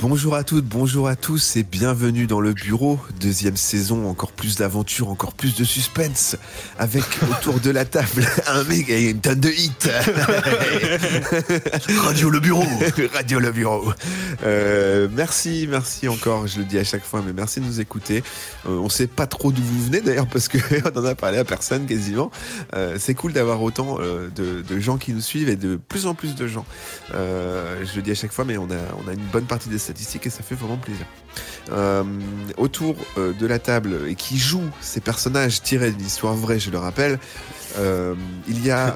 Bonjour à toutes, bonjour à tous et bienvenue dans le bureau. Deuxième saison, encore plus d'aventures, encore plus de suspense. Avec autour de la table un mec et une tonne de hits. Radio Le Bureau. Radio Le Bureau. Merci encore, je le dis à chaque fois, mais merci de nous écouter. On sait pas trop d'où vous venez d'ailleurs parce que on en a parlé à personne quasiment. C'est cool d'avoir autant de gens qui nous suivent et de plus en plus de gens. Je le dis à chaque fois, mais on a une bonne partie des statistiques et ça fait vraiment plaisir. Autour de la table et qui joue ces personnages tirés d'une histoire vraie, je le rappelle, il y a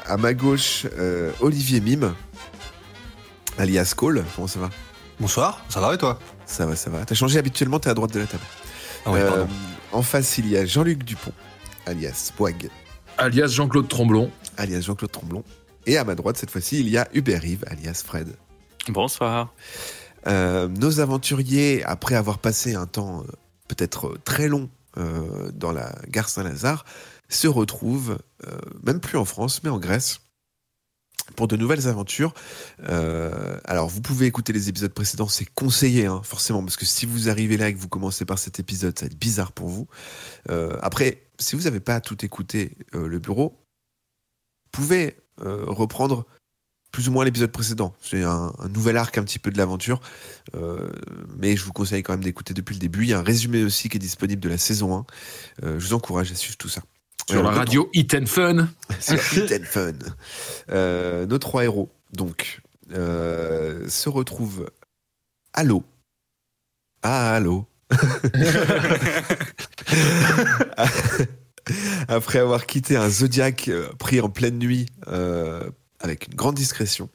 à ma gauche Olivier Mime, alias Cole. Comment ça va ? Bonsoir, ça va et toi ? Ça va. T'as changé, habituellement t'es à droite de la table. Ah oui, pardon. En face, il y a Jean-Luc Dupont, alias Boag, alias Jean-Claude Tromblon. Et à ma droite, cette fois-ci, il y a Hubert Rive, alias Fred. Bonsoir. Nos aventuriers, après avoir passé un temps peut-être très long dans la gare Saint-Lazare, se retrouvent, même plus en France, mais en Grèce, pour de nouvelles aventures. Alors, vous pouvez écouter les épisodes précédents, c'est conseillé, hein, forcément, parce que si vous arrivez là et que vous commencez par cet épisode, ça va être bizarre pour vous. Après, si vous n'avez pas tout écouté le bureau, vous pouvez reprendre plus ou moins l'épisode précédent. C'est un nouvel arc un petit peu de l'aventure, mais je vous conseille quand même d'écouter depuis le début. Il y a un résumé aussi qui est disponible de la saison 1. Je vous encourage à suivre tout ça. Sur la radio Hit and Fun. Sur Hit and Fun. Nos trois héros, donc, se retrouvent à l'eau. Ah, à l'eau. Après avoir quitté un Zodiac pris en pleine nuit avec une grande discrétion,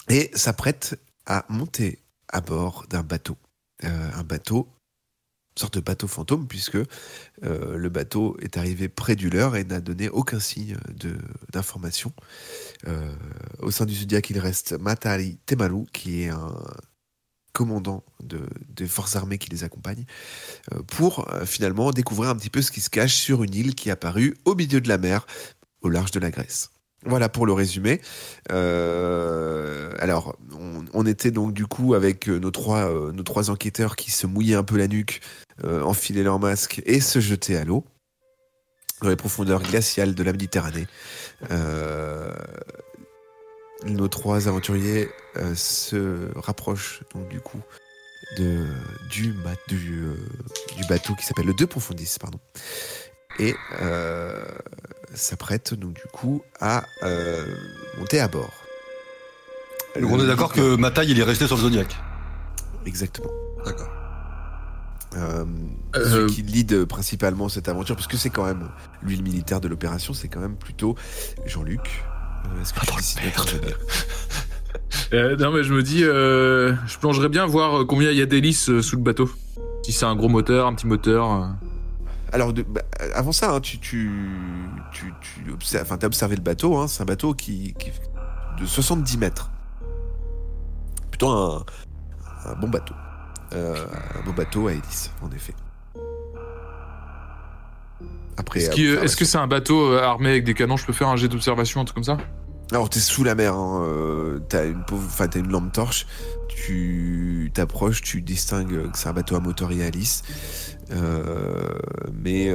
et s'apprête à monter à bord d'un bateau. Un bateau, une sorte de bateau fantôme, puisque le bateau est arrivé près du leur et n'a donné aucun signe d'information. Au sein du Zodiac, il reste Matari Temalu, qui est un commandant des forces armées qui les accompagne, pour finalement découvrir un petit peu ce qui se cache sur une île qui est apparue au milieu de la mer, au large de la Grèce. Voilà pour le résumé. Alors, on était donc du coup avec nos trois enquêteurs qui se mouillaient un peu la nuque, enfilaient leur masque et se jetaient à l'eau, dans les profondeurs glaciales de la Méditerranée. Nos trois aventuriers se rapprochent donc du coup du bateau qui s'appelle le De Profundis, pardon, et s'apprête donc du coup à monter à bord. Donc on est d'accord que Mataï il est resté sur le Zodiac. Exactement. D'accord. Celui qui lead principalement cette aventure, parce que c'est quand même lui le militaire de l'opération, c'est quand même plutôt Jean-Luc. Est-ce que tu décides d'intervenir ? Non mais je me dis, je plongerais bien voir combien il y a d'hélices sous le bateau. Si c'est un gros moteur, un petit moteur. Alors, avant ça, hein, t'as observé le bateau. Hein, c'est un bateau qui de 70 mètres. Plutôt un bon bateau. Un beau bateau à hélice, en effet. Après, Est-ce que c'est un bateau armé avec des canons ? Je peux faire un jet d'observation, un truc comme ça ? Alors, t'es sous la mer, hein, t'as une lampe torche, tu t'approches, tu distingues que c'est un bateau à moteur et à hélice. Mais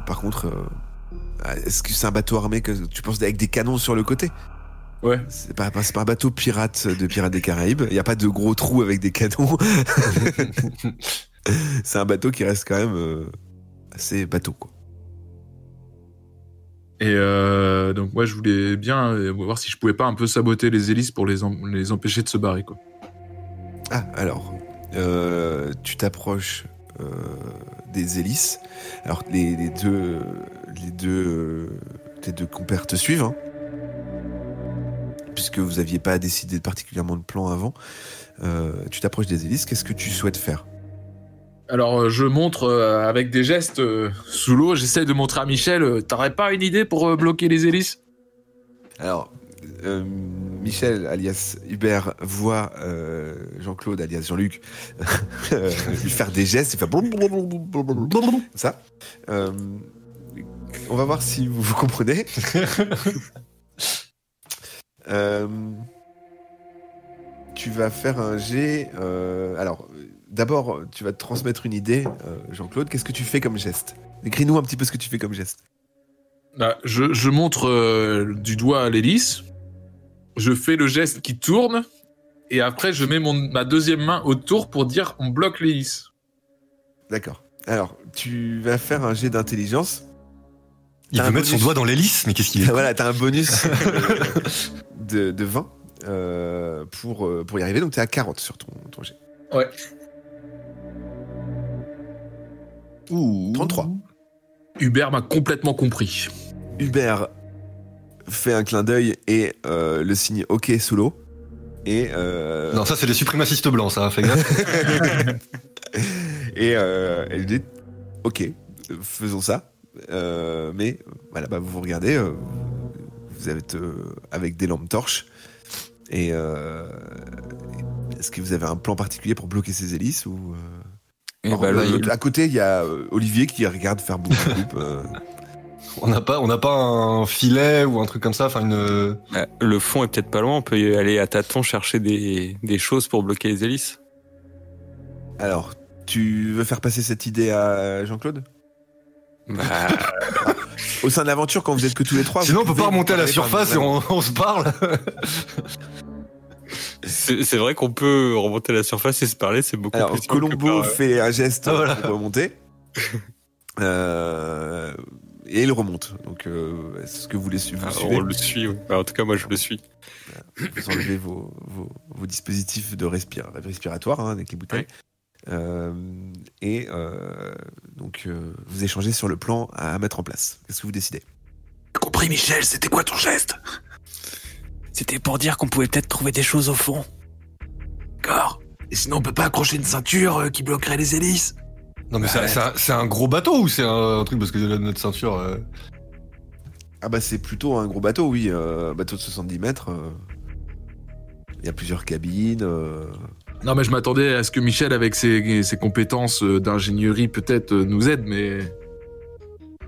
par contre, est-ce que c'est un bateau armé que tu penses avec des canons sur le côté ? Ouais. C'est pas un bateau pirate de Pirates des Caraïbes. Il n'y a pas de gros trous avec des canons. C'est un bateau qui reste quand même assez bateau, quoi. Et donc moi je voulais bien voir si je pouvais pas un peu saboter les hélices pour les empêcher de se barrer, quoi. Ah, alors, tu t'approches des hélices. Alors les deux compères te suivent, hein, puisque vous aviez pas décidé particulièrement de plan avant. Tu t'approches des hélices. Qu'est-ce que tu souhaites faire ? Alors je montre avec des gestes sous l'eau, j'essaie de montrer à Michel, t'aurais pas une idée pour bloquer les hélices ? Alors, Michel, alias Hubert, voit Jean-Claude, alias Jean-Luc, lui faire des gestes, il fait ça. On va voir si vous comprenez. tu vas faire un jet. Alors, d'abord, tu vas te transmettre une idée, Jean-Claude. Qu'est-ce que tu fais comme geste? Décris-nous un petit peu ce que tu fais comme geste. Je montre du doigt à l'hélice. Je fais le geste qui tourne. Et après, je mets ma deuxième main autour pour dire on bloque l'hélice. D'accord. Alors, tu vas faire un jet d'intelligence. Il veut mettre son doigt dans l'hélice, mais qu'est-ce qu'il est? Voilà, t'as un bonus de 20 pour y arriver. Donc, t'es à 40 sur ton jet. Ouais. Ouh. 33. Hubert m'a complètement compris. Hubert fait un clin d'œil et le signe OK sous l'eau. Et Non, ça c'est des suprémacistes blancs, ça, fais gaffe. et elle dit OK, faisons ça. Mais voilà, vous vous regardez, vous êtes avec des lampes torches. Et est-ce que vous avez un plan particulier pour bloquer ces hélices ou à côté, il y a Olivier qui regarde faire boum boum. On n'a pas un filet ou un truc comme ça, enfin une. Le fond est peut-être pas loin, on peut y aller à tâtons chercher des choses pour bloquer les hélices. Alors, tu veux faire passer cette idée à Jean-Claude? Au sein de l'aventure, quand vous êtes que tous les trois. Sinon, on peut pas remonter à la surface et on se parle. C'est vrai qu'on peut remonter à la surface et se parler, c'est beaucoup Alors, plus simple. Colombo fait un geste pour remonter. Et il remonte. Donc, est-ce que vous les suivez? On le suit, oui. En tout cas, moi, je le suis. Vous enlevez vos dispositifs de respiratoire avec les bouteilles. Donc, vous échangez sur le plan à mettre en place. Qu'est-ce que vous décidez? T'as compris, Michel, c'était quoi ton geste? C'était pour dire qu'on pouvait peut-être trouver des choses au fond. D'accord. Et sinon, on peut pas accrocher une ceinture qui bloquerait les hélices? Non, mais c'est un gros bateau ou c'est un truc parce que notre ceinture. Ah, c'est plutôt un gros bateau, oui. Bateau de 70 mètres. Il y a plusieurs cabines. Non, mais je m'attendais à ce que Michel, avec ses compétences d'ingénierie, peut-être nous aide, mais.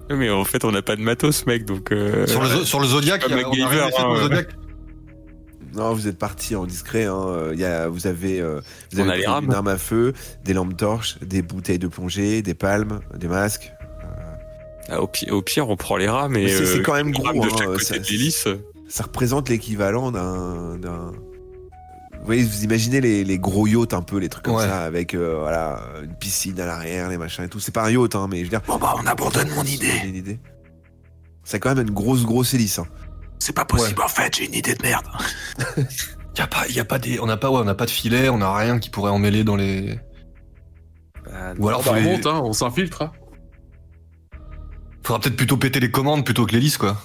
Mais en fait, on n'a pas de matos, mec, donc. Sur le Zodiac, comme on a rien MacGyver, fait sur le Zodiac. Non, vous êtes parti en discret. Vous avez On a les rames. une arme à feu, des lampes torches, des bouteilles de plongée, des palmes, des masques. Au pire, on prend les rames et. Mais c'est quand même gros. De chaque côté de l'hélice. Ça représente l'équivalent d'un. Vous voyez, vous imaginez les gros yachts un peu, les trucs comme ça, avec une piscine à l'arrière, les machins et tout. C'est pas un yacht, mais je veux dire. Bon on abandonne mon idée. C'est quand même une grosse hélice. C'est pas possible en fait, j'ai une idée de merde. On n'a pas de filet, on n'a rien qui pourrait emmêler dans les. Ou alors on remonte, on s'infiltre. Faudra peut-être plutôt péter les commandes plutôt que l'hélice, quoi.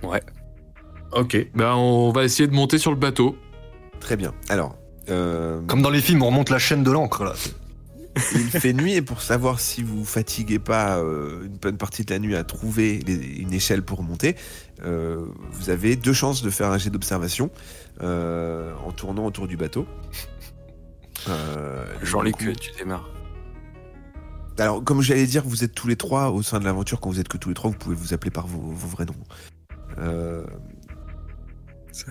Ouais. Ok, on va essayer de monter sur le bateau. Très bien. Alors. Comme dans les films, on remonte la chaîne de l'encre, là. Il fait nuit et pour savoir si vous fatiguez pas une bonne partie de la nuit à trouver une échelle pour monter, vous avez 2 chances de faire un jet d'observation en tournant autour du bateau. Jean-Luc, tu démarres. Alors, comme j'allais dire, vous êtes tous les 3 au sein de l'aventure. Quand vous êtes que tous les 3, vous pouvez vous appeler par vos vrais noms.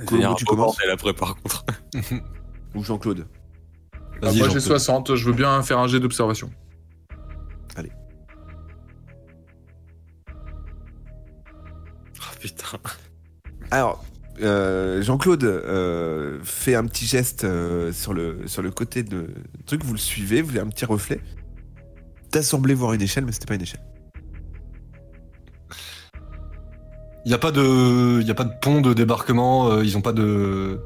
Colombo, tu commences après, par contre. Ou Jean-Claude? Vas-y, moi j'ai Jean-Claude. 60, je veux bien faire un jet d'observation. Allez. Oh putain. Alors, Jean-Claude fait un petit geste sur le côté de truc, vous le suivez, vous avez un petit reflet. T'as semblé voir une échelle, mais c'était pas une échelle. Il y a pas de pont de débarquement, ils ont pas de.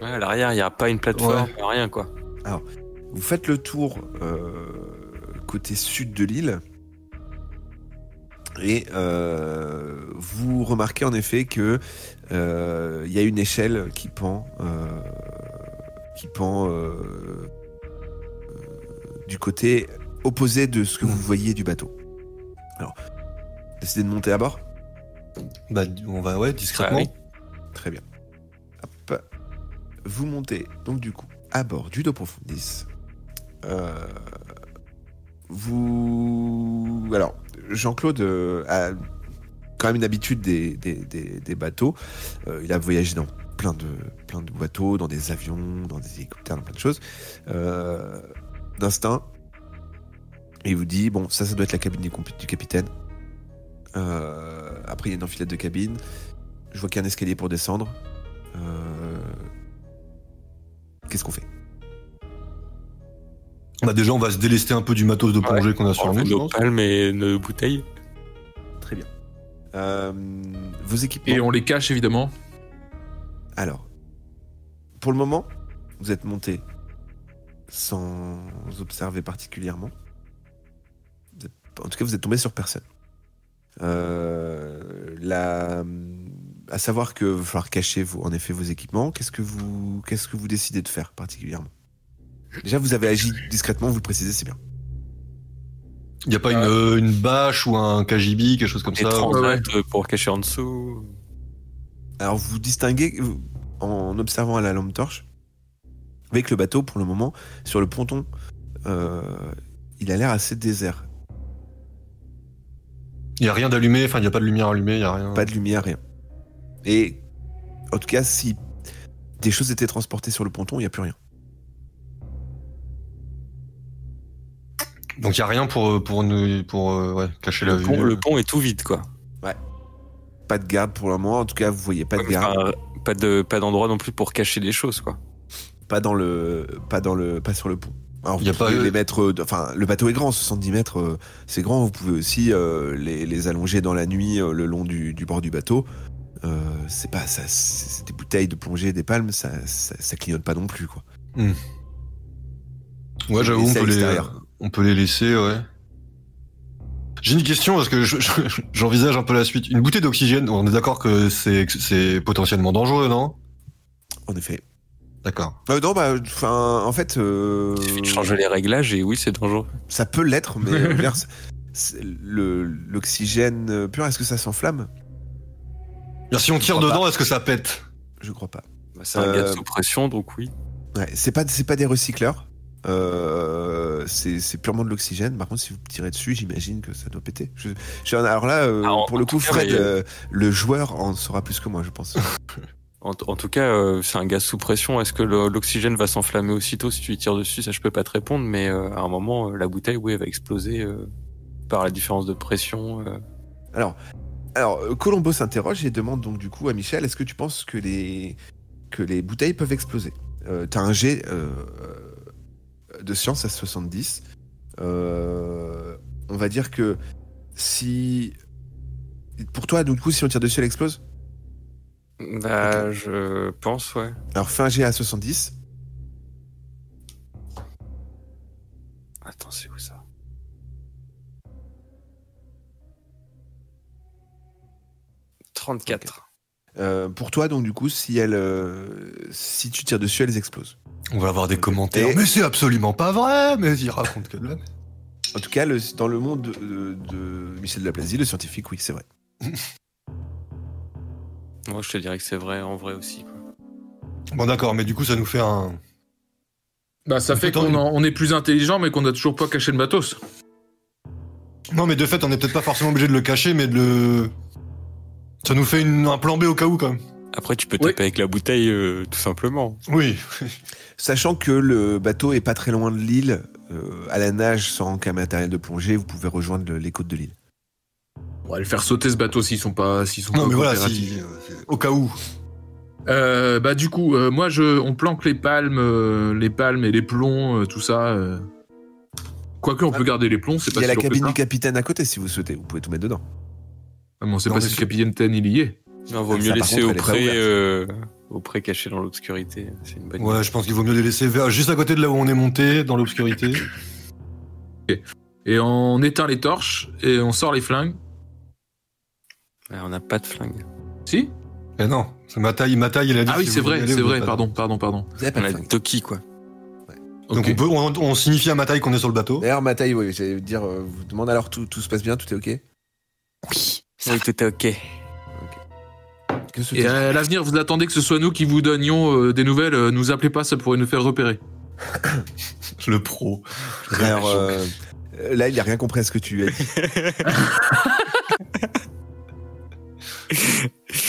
Ouais, à l'arrière, il n'y a pas une plateforme, rien, quoi. Alors, vous faites le tour côté sud de l'île et vous remarquez en effet que il y a une échelle qui pend du côté opposé de ce que vous voyez du bateau. Alors, décidez de monter à bord? On va, discrètement. Ah oui. Très bien. Hop. Vous montez donc du coup à bord du Do Profundis. Alors, Jean-Claude a quand même une habitude des bateaux. Il a voyagé dans plein de bateaux, dans des avions, dans des hélicoptères, dans plein de choses. D'instinct. Et il vous dit, bon, ça doit être la cabine du capitaine. Après, il y a une enfilade de cabines. Je vois qu'il y a un escalier pour descendre. Qu'est-ce qu'on fait? Bah déjà, on va se délester un peu du matos de plongée qu'on a sur nous, je nos pense. palmes et nos bouteilles. Très bien. Vos équipements. Et on les cache évidemment. Alors, pour le moment, vous êtes monté sans observer particulièrement. En tout cas, vous êtes tombé sur personne. À savoir que va falloir cacher en effet vos équipements. Qu'est-ce que vous décidez de faire particulièrement? Déjà, vous avez agi discrètement, vous le précisez, c'est bien. Il n'y a pas une bâche ou un KGB, quelque chose comme Des ça? transats pour cacher en dessous. Alors, vous distinguez, en observant à la lampe torche, avec le bateau, pour le moment, sur le ponton, il a l'air assez désert. Il n'y a rien d'allumé, enfin, il n'y a pas de lumière allumée, il n'y a rien. Pas de lumière, rien. Et, en tout cas, si des choses étaient transportées sur le ponton, il n'y a plus rien. Donc il n'y a rien pour cacher la vue. Le pont est tout vide, quoi. Pas de garde pour le moment, en tout cas, vous voyez pas de garde. Enfin, pas d'endroit non plus pour cacher des choses, quoi. Pas sur le pont. Alors, Y a vous pouvez pas- les mettre. Enfin, le bateau est grand, 70 mètres, c'est grand. Vous pouvez aussi les allonger dans la nuit le long du bord du bateau. C'est pas ça, c'est des bouteilles de plongée, des palmes, ça clignote pas non plus, quoi. Ouais, j'avoue, Et c'est à l'extérieur. on peut les laisser, ouais. J'ai une question parce que j'envisage un peu la suite. Une bouteille d'oxygène, on est d'accord que c'est potentiellement dangereux, non? En effet. D'accord. Non, en fait, Il suffit de changer les réglages et oui, c'est dangereux. ça peut l'être, mais je veux dire, l'oxygène pur, est-ce que ça s'enflamme? Si on tire crois dedans, pas. est-ce que ça pète? Je crois pas. C'est un gaz sous pression, donc oui. Ouais, c'est pas des recycleurs. C'est purement de l'oxygène. Par contre, si vous tirez dessus, j'imagine que ça doit péter. Alors là, pour le coup, Fred, le joueur en saura plus que moi, je pense. En tout cas, c'est un gaz sous pression. Est-ce que l'oxygène va s'enflammer aussitôt si tu y tires dessus? Ça, je peux pas te répondre, mais à un moment, la bouteille, oui, elle va exploser par la différence de pression. Alors, Colombo s'interroge et demande donc du coup à Michel, est-ce que tu penses que les bouteilles peuvent exploser? T'as un jet de science à 70. On va dire que si... Pour toi, du coup, si on tire dessus, elle explose? Bah, je pense, ouais. Alors, fais un jet à 70. Attends, c'est où ça? « 34. Pour toi, donc du coup, si tu tires dessus, elles explosent. On va avoir des commentaires. Et- Mais c'est absolument pas vrai, mais il raconte que de la merde. En tout cas, dans le monde de Michel Laplasie, le scientifique, oui, c'est vrai. Moi, je te dirais que c'est vrai, en vrai aussi, quoi. Bon, d'accord, mais du coup, ça nous fait un. Bah, ça fait qu'on est plus intelligent, mais qu'on a toujours pas caché le matos. Non, mais de fait, on est peut-être pas forcément obligé de le cacher, mais de le. Ça nous fait un plan B au cas où, quand même. Après, tu peux Oui. taper avec la bouteille, tout simplement. Oui. Sachant que le bateau est pas très loin de l'île, à la nage, sans aucun matériel de plongée, vous pouvez rejoindre les côtes de l'île. On va le faire sauter ce bateau s'ils sont pas Non, mais voilà, coopératifs. au cas où. Bah du coup, moi on planque les palmes et les plombs, tout ça. Quoique on peut garder les plombs, c'est Il pas y a si la lourd que cabine ça. du capitaine à côté, si vous souhaitez. Vous pouvez tout mettre dedans. Ah, mais on sait Non, pas mais si le capitaine il y est. Non, vaut Ça, mieux par laisser contre, elle est pas au pré caché dans l'obscurité. C'est une bonne Ouais, idée. je pense qu'il vaut mieux les laisser juste à côté de là où on est monté, dans l'obscurité. Et on éteint les torches et on sort les flingues. Ouais, on n'a pas de flingue. Si? Mais non, c'est ma taille, il a dit. Ah oui, si c'est vous voulez vrai, aller, c'est vous vrai, avez pas- pardon. Vous avez pas On de a flingue. Toki, quoi. Donc Ok. on signifie à ma taille qu'on est sur le bateau. D'ailleurs, Mataï, oui, j'allais vous dire, vous demandez alors tout se passe bien, tout est ok? Oui, tout est ok. Que se Et à l'avenir, vous attendez que ce soit nous qui vous donnions des nouvelles, nous appelez pas, ça pourrait nous faire repérer. Le pro. Alors, là, il a rien compris à ce que tu as dit.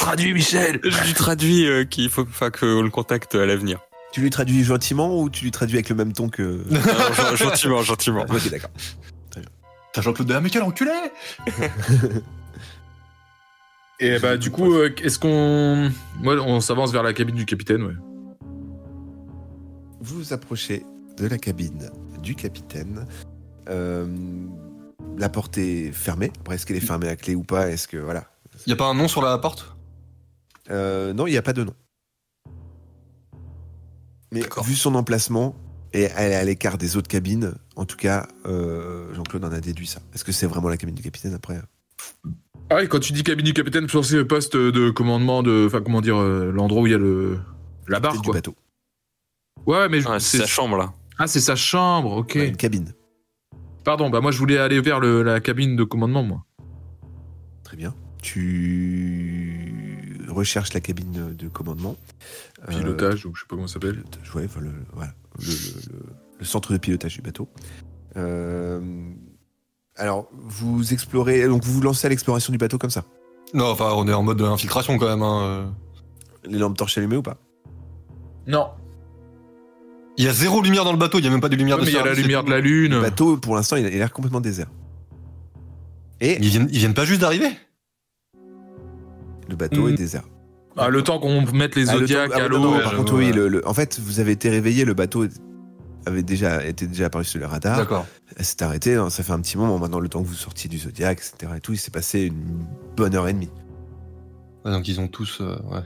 traduis, Michel. Je lui traduis qu'il faut qu'on le contacte à l'avenir. Tu lui traduis gentiment ou tu lui traduis avec le même ton que... Gentiment, gentiment. Ok, d'accord. T'as Jean-Claude Deha, mais quel enculé! Et bah du coup, est-ce qu'on... Moi, on s'avance vers la cabine du capitaine, ouais. Vous vous approchez de la cabine du capitaine. La porte est fermée. Après, est-ce qu'elle est fermée à clé ou pas? Est-ce que... Voilà. Y a pas un nom sur la porte? Non, il n'y a pas de nom. Mais D'accord. vu son emplacement, et elle est à l'écart des autres cabines, en tout cas, Jean-Claude en a déduit ça. Est-ce que c'est vraiment la cabine du capitaine après? Ah oui, quand tu dis cabine du capitaine, je pensais poste de commandement de... Enfin, comment dire, l'endroit où il y a la barre, C'est du quoi. bateau. Ouais, mais... Ah, c'est sa chambre, là. Ah, c'est sa chambre, ok. Ouais, une cabine. Pardon, bah moi, je voulais aller vers la cabine de commandement, moi. Très bien. Tu recherches la cabine de commandement. Pilotage, ou je sais pas comment ça s'appelle. Ouais, voilà, le centre de pilotage du bateau. Alors, vous explorez, donc vous vous lancez à l'exploration du bateau comme ça. Non, enfin, on est en mode infiltration quand même. Hein. Les lampes torches allumées ou pas? Non. Il y a zéro lumière dans le bateau, il y a même pas de lumière Ouais, de mais il y a la service. lumière de la lune. Le bateau, pour l'instant, il a l'air complètement désert. Et Ils viennent pas juste d'arriver? le bateau Mm. est désert. Ah, le temps qu'on mette les zodiacs à l'eau. Par contre, oui, en fait, vous avez été réveillé, le bateau était déjà apparu sur le radar. D'accord. Elle s'est arrêtée, hein, ça fait un petit moment maintenant, le temps que vous sortiez du Zodiac, etc. Et tout, il s'est passé une bonne heure et demie. Ouais, donc ils ont tous... ouais.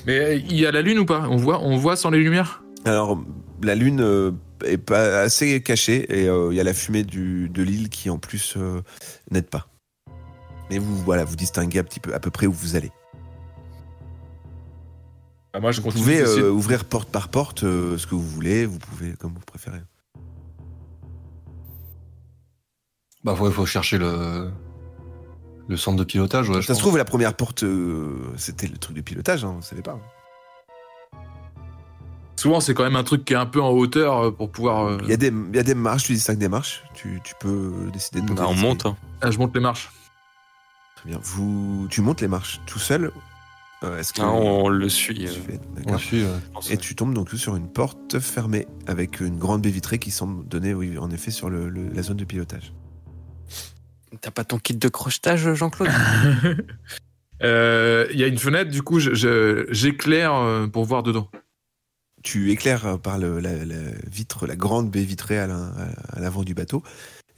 Mais il y a la lune ou pas? On voit sans les lumières? Alors, la lune est pas assez cachée et il y a la fumée de l'île qui en plus n'aide pas. Mais vous distinguez un petit peu à peu près où vous allez. Ah, moi, je Vous continue. pouvez d'essayer- ouvrir porte par porte ce que vous voulez, vous pouvez comme vous préférez. Bah ouais, faut chercher le centre de pilotage, ouais. Ça se trouve, la première porte, c'était le truc de pilotage, hein, vous savez pas. Souvent, c'est quand même un truc qui est un peu en hauteur pour pouvoir. Il y a des marches, tu distingues des marches, tu peux décider de monter. Bah, on les monte. escaliers. Hein. Ah, je monte les marches. Très bien. Tu montes les marches tout seul. Est-ce que Ah, on le suit. On D'accord. suit, Et tu tombes donc sur une porte fermée avec une grande baie vitrée qui semble donner, oui, en effet, sur la zone de pilotage. T'as pas ton kit de crochetage, Jean-Claude? Il y a une fenêtre, du coup, j'éclaire pour voir dedans. Tu éclaires par la vitre, la grande baie vitrée à l'avant du bateau.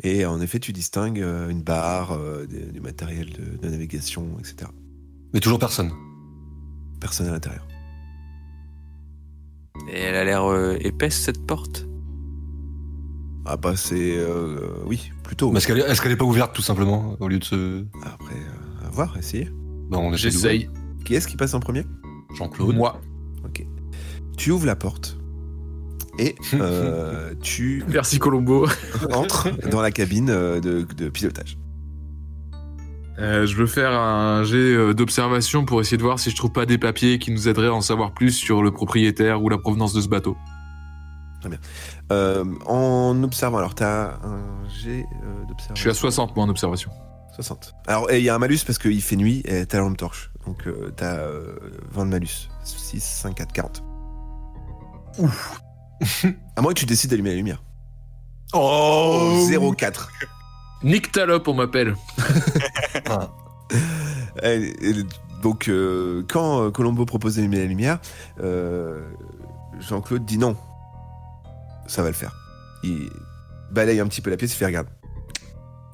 Et en effet, tu distingues une barre, du matériel de navigation, etc. Mais toujours personne. Personne à l'intérieur. Et elle a l'air épaisse, cette porte? Ah bah c'est... oui, plutôt. Mais est-ce qu'elle est pas ouverte tout simplement au lieu de se... Après, à voir, essayez. Bah, on essaie J'essaye. Qui est-ce qui passe en premier? d'ouvrir. Jean-Claude. Moi. Ok. Tu ouvres la porte et tu Merci, Colombo. entres dans la cabine de pilotage. Je veux faire un jet d'observation pour essayer de voir si je trouve pas des papiers qui nous aideraient à en savoir plus sur le propriétaire ou la provenance de ce bateau. En observant, alors t'as un jet d'observation. Je suis à 60, moi, en observation. 60. Alors, il y a un malus parce qu'il fait nuit et t'as la lampe torche. Donc, t'as 20 de malus. 6, 5, 4, 40. Ouf. À moins que tu décides d'allumer la lumière. Oh 0,4. Nick Talop, on m'appelle. Donc, quand Colombo propose d'allumer la lumière, Jean-Claude dit non. Ça va le faire. Il balaye un petit peu la pièce, il fait regarde.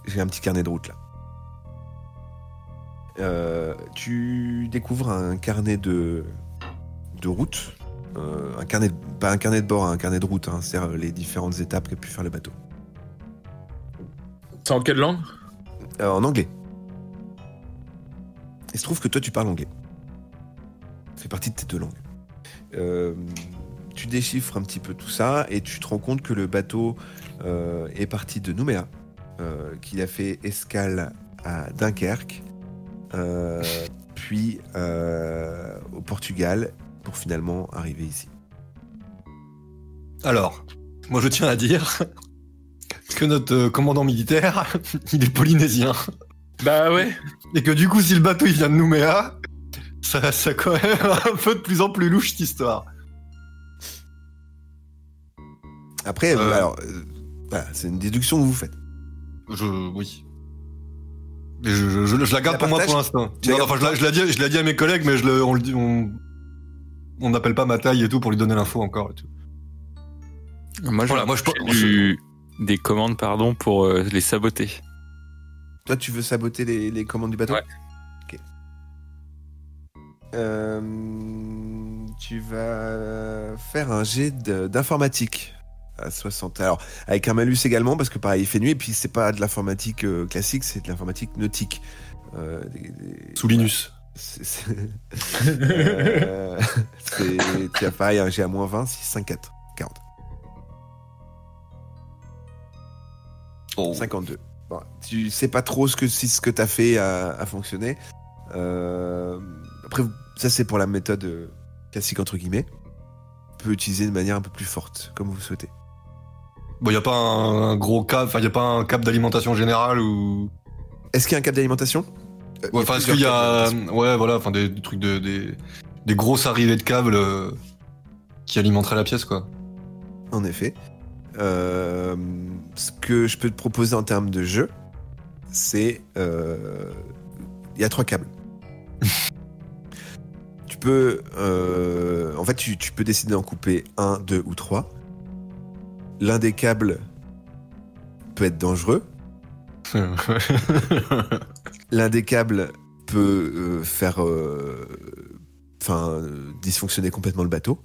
J'ai un petit carnet de route là. Tu découvres un carnet de route. Pas un carnet de bord, un carnet de route. Hein, c'est-à-dire les différentes étapes qu'a pu faire le bateau. C'est en quelle langue? En anglais. Il se trouve que toi, tu parles anglais. Ça fait partie de tes deux langues. Tu déchiffres un petit peu tout ça et tu te rends compte que le bateau est parti de Nouméa, qu'il a fait escale à Dunkerque, puis au Portugal, pour finalement arriver ici. Alors, moi je tiens à dire que notre commandant militaire, il est polynésien. Bah ouais. Et que du coup, si le bateau il vient de Nouméa, Ça quand même un peu de plus en plus louche cette histoire. Après, voilà, c'est une déduction que vous faites. Oui. Mais je la garde pour moi pour l'instant. Enfin, je l'ai dit à mes collègues, mais on n'appelle pas ma taille et tout pour lui donner l'info encore et tout. Moi, j'ai des commandes, pour les saboter. Toi, tu veux saboter les commandes du bateau? Ouais. Ok. Tu vas faire un jet d'informatique à 60. Alors, avec un malus également, parce que pareil, il fait nuit, et puis c'est pas de l'informatique classique, c'est de l'informatique nautique. Sous Linus. Tu as pareil, un jet à moins 20, 6, 5, 4, 40. Oh. 52. Bon, tu sais pas trop ce que t'as fait a fonctionné. Après, ça c'est pour la méthode classique entre guillemets. On peut utiliser de manière un peu plus forte, comme vous souhaitez. Bon, y a pas un gros câble, enfin y a pas un câble d'alimentation générale ou... Est-ce qu'il y a un câble d'alimentation? Ouais, enfin, est-ce qu'il y a... Ouais, voilà, enfin des trucs des grosses arrivées de câbles qui alimenteraient la pièce, quoi. En effet. Ce que je peux te proposer en termes de jeu, c'est... Il y a 3 câbles. Tu peux... En fait, tu peux décider d'en couper 1, 2 ou 3. L'un des câbles peut être dangereux. L'un des câbles peut faire dysfonctionner complètement le bateau.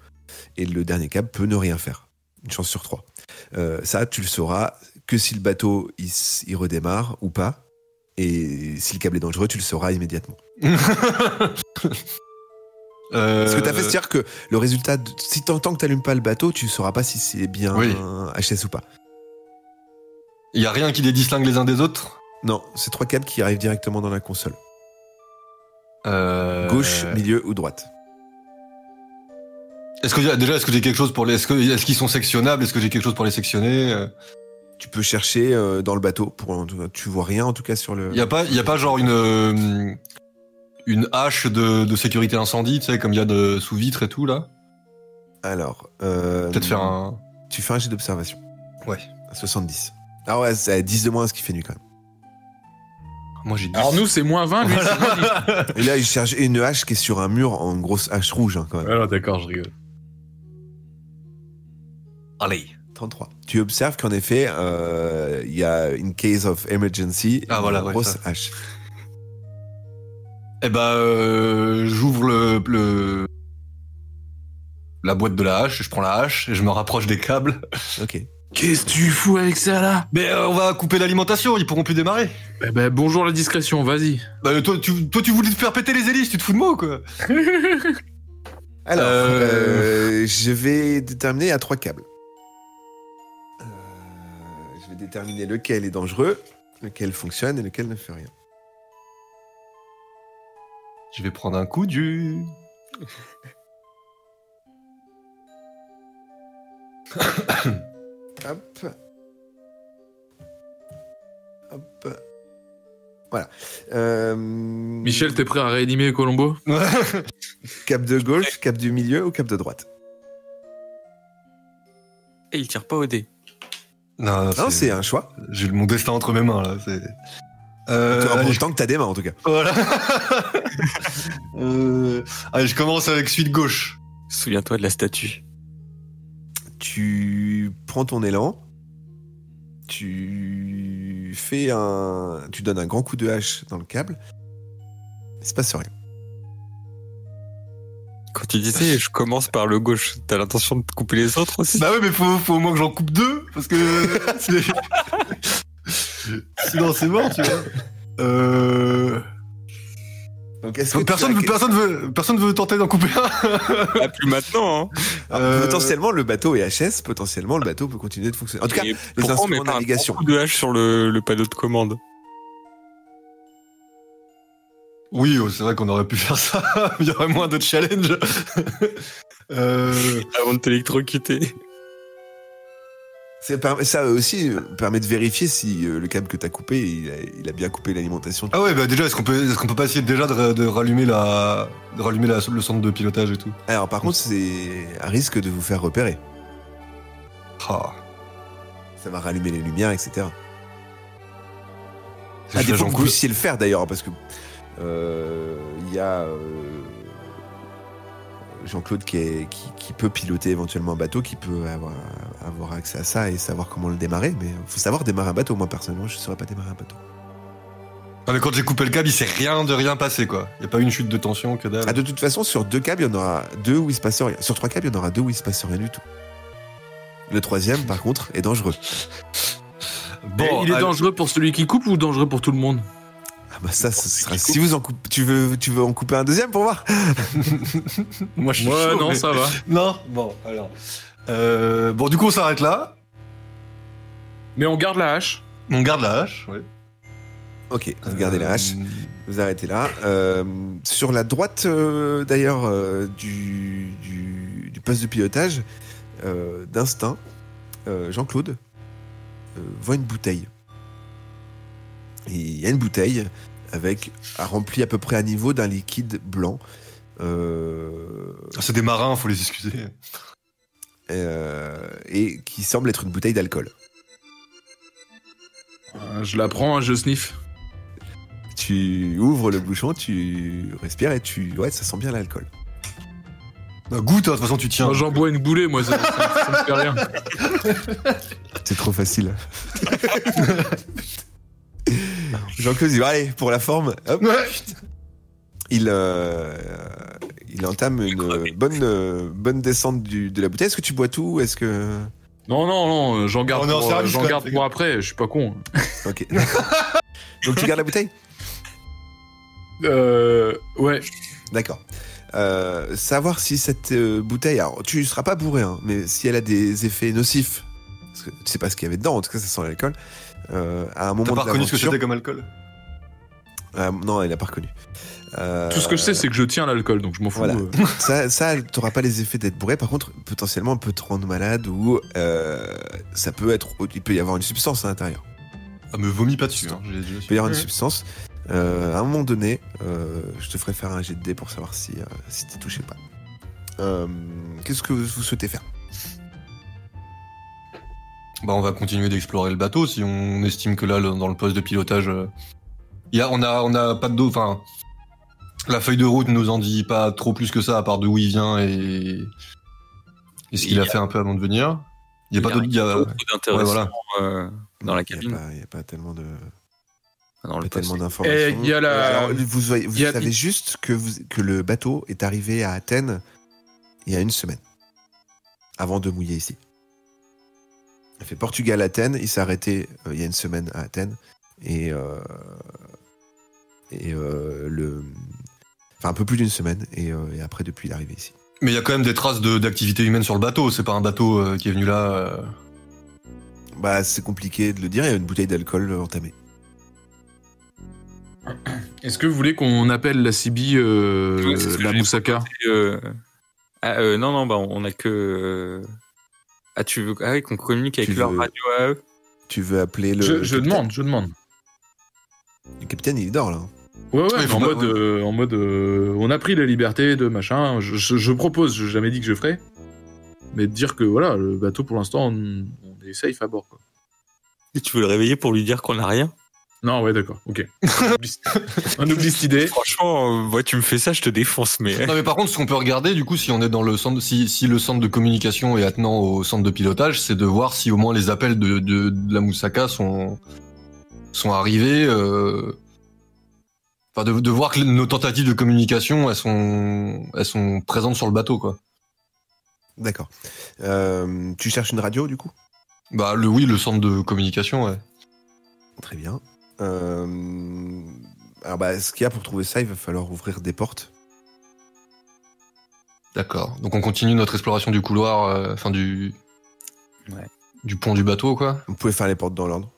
Et le dernier câble peut ne rien faire. Une chance sur 3. Ça, tu le sauras que si le bateau il redémarre ou pas. Et si le câble est dangereux, tu le sauras immédiatement. Ce que tu as fait, c'est-à-dire que le résultat, si tant que tu n'allumes pas le bateau, tu ne sauras pas si c'est bien un HS ou pas. Il n'y a rien qui les distingue les uns des autres? Non, c'est 3 câbles qui arrivent directement dans la console. Gauche, milieu ou droite. Est-ce que j'ai quelque chose pour les... Est-ce qu'ils sont sectionnables? Est-ce que j'ai quelque chose pour les sectionner? Tu peux chercher dans le bateau. Tu vois rien en tout cas sur le... Il y a pas genre une hache de sécurité incendie, tu sais, comme il y a sous vitre et tout, là? Alors... Peut-être faire un... Tu fais un jet d'observation. Ouais. À 70. Ah ouais, c'est à 10 de moins ce qui fait nuit quand même. Moi j'ai 10. Alors nous, c'est moins 20, lui, c'est moins 10. Et là, il cherche une hache qui est sur un mur en grosse hache rouge, hein, quand même. Alors d'accord, je rigole. Allez. 33. Tu observes qu'en effet, il y a une case of emergency, voilà, une grosse hache. Eh ben, j'ouvre la boîte de la hache, je prends la hache et je me rapproche des câbles. Ok. Qu'est-ce que tu fous avec ça, là? Mais on va couper l'alimentation, ils pourront plus démarrer. Eh ben, bonjour la discrétion, vas-y. Bah, toi, tu voulais te faire péter les hélices, tu te fous de moi ou quoi? Alors, je vais déterminer à 3 câbles. Je vais déterminer lequel est dangereux, lequel fonctionne et lequel ne fait rien. Je vais prendre un coup du... Hop. Hop. Voilà. Michel, t'es prêt à réanimer Colombo? Cap de gauche, cap du milieu ou cap de droite? Et il tire pas au dé. Non, c'est un choix. J'ai mon destin entre mes mains, là. Autant que t'as des mains, en tout cas. Voilà. Allez, je commence avec celui de gauche. Souviens-toi de la statue. Tu prends ton élan. Tu donnes un grand coup de hache dans le câble. Il se passe rien. Quand tu disais je commence par le gauche, t'as l'intention de couper les autres aussi? Bah ouais, mais faut au moins que j'en coupe 2, parce que sinon c'est mort, tu vois. Donc, est-ce que personne veut tenter d'en couper un? Ah, plus maintenant, hein. Alors, potentiellement, le bateau est HS, potentiellement, le bateau peut continuer de fonctionner. En tout cas, les instruments de navigation. Un coup de hache sur le panneau de commande. Oui, c'est vrai qu'on aurait pu faire ça. Il y aurait moins de challenge. Avant de t'électrocuter. Ça aussi permet de vérifier si le câble que t'as coupé, il a bien coupé l'alimentation. Ah ouais, bah déjà, est-ce qu'on peut pas essayer déjà de rallumer le centre de pilotage et tout? Alors par contre, c'est un risque de vous faire repérer. Ah. Ça va rallumer les lumières, etc. C'est À défaut que vous Jean-Claude. puissiez le faire d'ailleurs, parce que il y a Jean-Claude qui peut piloter éventuellement un bateau, qui peut avoir accès à ça et savoir comment le démarrer. Mais il faut savoir démarrer un bateau. Moi personnellement, je ne saurais pas démarrer un bateau. Ah, mais quand j'ai coupé le câble, il s'est rien passé, quoi. Y a pas eu une chute de tension, que dalle. Ah, de toute façon, sur 2 câbles, il y en aura 2 où il se passe rien. Sur 3 câbles, il y en aura 2 où il se passe rien du tout. Le 3e, par contre, est dangereux. Bon, il est dangereux pour celui qui coupe ou dangereux pour tout le monde? Ah bah ça, ce sera. Si vous en coupez, tu veux en couper un 2e pour voir? Moi, je suis Ouais, chaud, non, mais- ça va. Non, bon, alors. Bon, du coup, on s'arrête là. Mais on garde la hache. On garde la hache, ouais. Ok, vous gardez la hache. Euh, Vous arrêtez là. Sur la droite, d'ailleurs, du poste de pilotage, d'instinct, Jean-Claude voit une bouteille. Et il y a une bouteille remplie à peu près à niveau d'un liquide blanc. C'est des marins, faut les excuser. Et qui semble être une bouteille d'alcool. Je la prends, je sniffe. Tu ouvres le bouchon, tu respires et ouais, ça sent bien l'alcool. Bah, goûte, hein, de toute façon, tu tiens. Moi, j'en bois une boulée, moi, ça me fait rien. C'est trop facile. Jean-Claude dit allez, pour la forme, hop. Ouais. Il entame une bonne descente de la bouteille. Est-ce que tu bois tout? Est-ce que... Non, j'en garde, On est en service, j'en là, garde les pour gars. après, je suis pas con. Ok. Donc tu gardes la bouteille? Ouais. D'accord. Savoir si cette bouteille... Alors, tu seras pas bourré, hein, mais si elle a des effets nocifs, parce que tu sais pas ce qu'il y avait dedans, en tout cas ça sent l'alcool, à un moment T'as pas de reconnu ce que l'aventure... c'était comme alcool? Non, il a pas reconnu. Tout ce que je sais, c'est que je tiens l'alcool, donc je m'en fous. Voilà. Ça t'auras pas les effets d'être bourré. Par contre, potentiellement, on peut te rendre malade ou ça peut être. Il peut y avoir une substance à l'intérieur. Ah, me vomis pas dessus, hein. Il peut y avoir une substance. À un moment donné, je te ferai faire un jet de dés pour savoir si t'es touché ou pas. Qu'est-ce que vous souhaitez faire? Bah, on va continuer d'explorer le bateau si on estime que là, dans le poste de pilotage, on a pas de dos. Enfin, la feuille de route nous en dit pas trop plus que ça, à part d'où il vient et ce qu'il a fait un peu avant de venir. Il y a pas d'autre. d'intéressant dans la Il cabine. n'y a pas tellement de. Dans le Tellement passé. d'informations. Et il y a la- Alors, vous il y a- savez juste que le bateau est arrivé à Athènes il y a 1 semaine, avant de mouiller ici. Il a fait Portugal-Athènes, il s'est arrêté il y a 1 semaine à Athènes, enfin un peu plus d'1 semaine, et après depuis il est arrivé ici. Mais il y a quand même des traces d'activité humaine sur le bateau. C'est pas un bateau qui est venu là. Bah c'est compliqué de le dire, il y a une bouteille d'alcool entamée. Est-ce que vous voulez qu'on appelle la CB Oui, c'est ce que la j'ai Moussaka? Non, bah on a que. Ah, tu veux oui, qu'on communique avec Tu leur veux- radio à eux? Tu veux appeler le Je capitaine? je demande. Le capitaine il dort là. Ouais, il mais faut pas- en mode on a pris la liberté de machin. Je propose, je n'ai jamais dit que je ferais, mais de dire que voilà, le bateau pour l'instant, on est safe à bord, quoi. Et tu veux le réveiller pour lui dire qu'on a rien? Non, ouais, d'accord, ok. On oublie cette idée. Franchement, moi, tu me fais ça, je te défonce, mais. Non, mais par contre, ce qu'on peut regarder, du coup, si on est dans le centre, si le centre de communication est attenant au centre de pilotage, c'est de voir si au moins les appels de la Moussaka sont arrivés. Enfin, de voir que nos tentatives de communication, elles sont présentes sur le bateau, quoi. D'accord. Tu cherches une radio du coup? Bah, oui, le centre de communication, ouais. Très bien. Alors bah, ce qu'il y a pour trouver ça, il va falloir ouvrir des portes. D'accord. Donc, on continue notre exploration du couloir, enfin, du pont du bateau, quoi. Vous pouvez faire les portes dans l'ordre.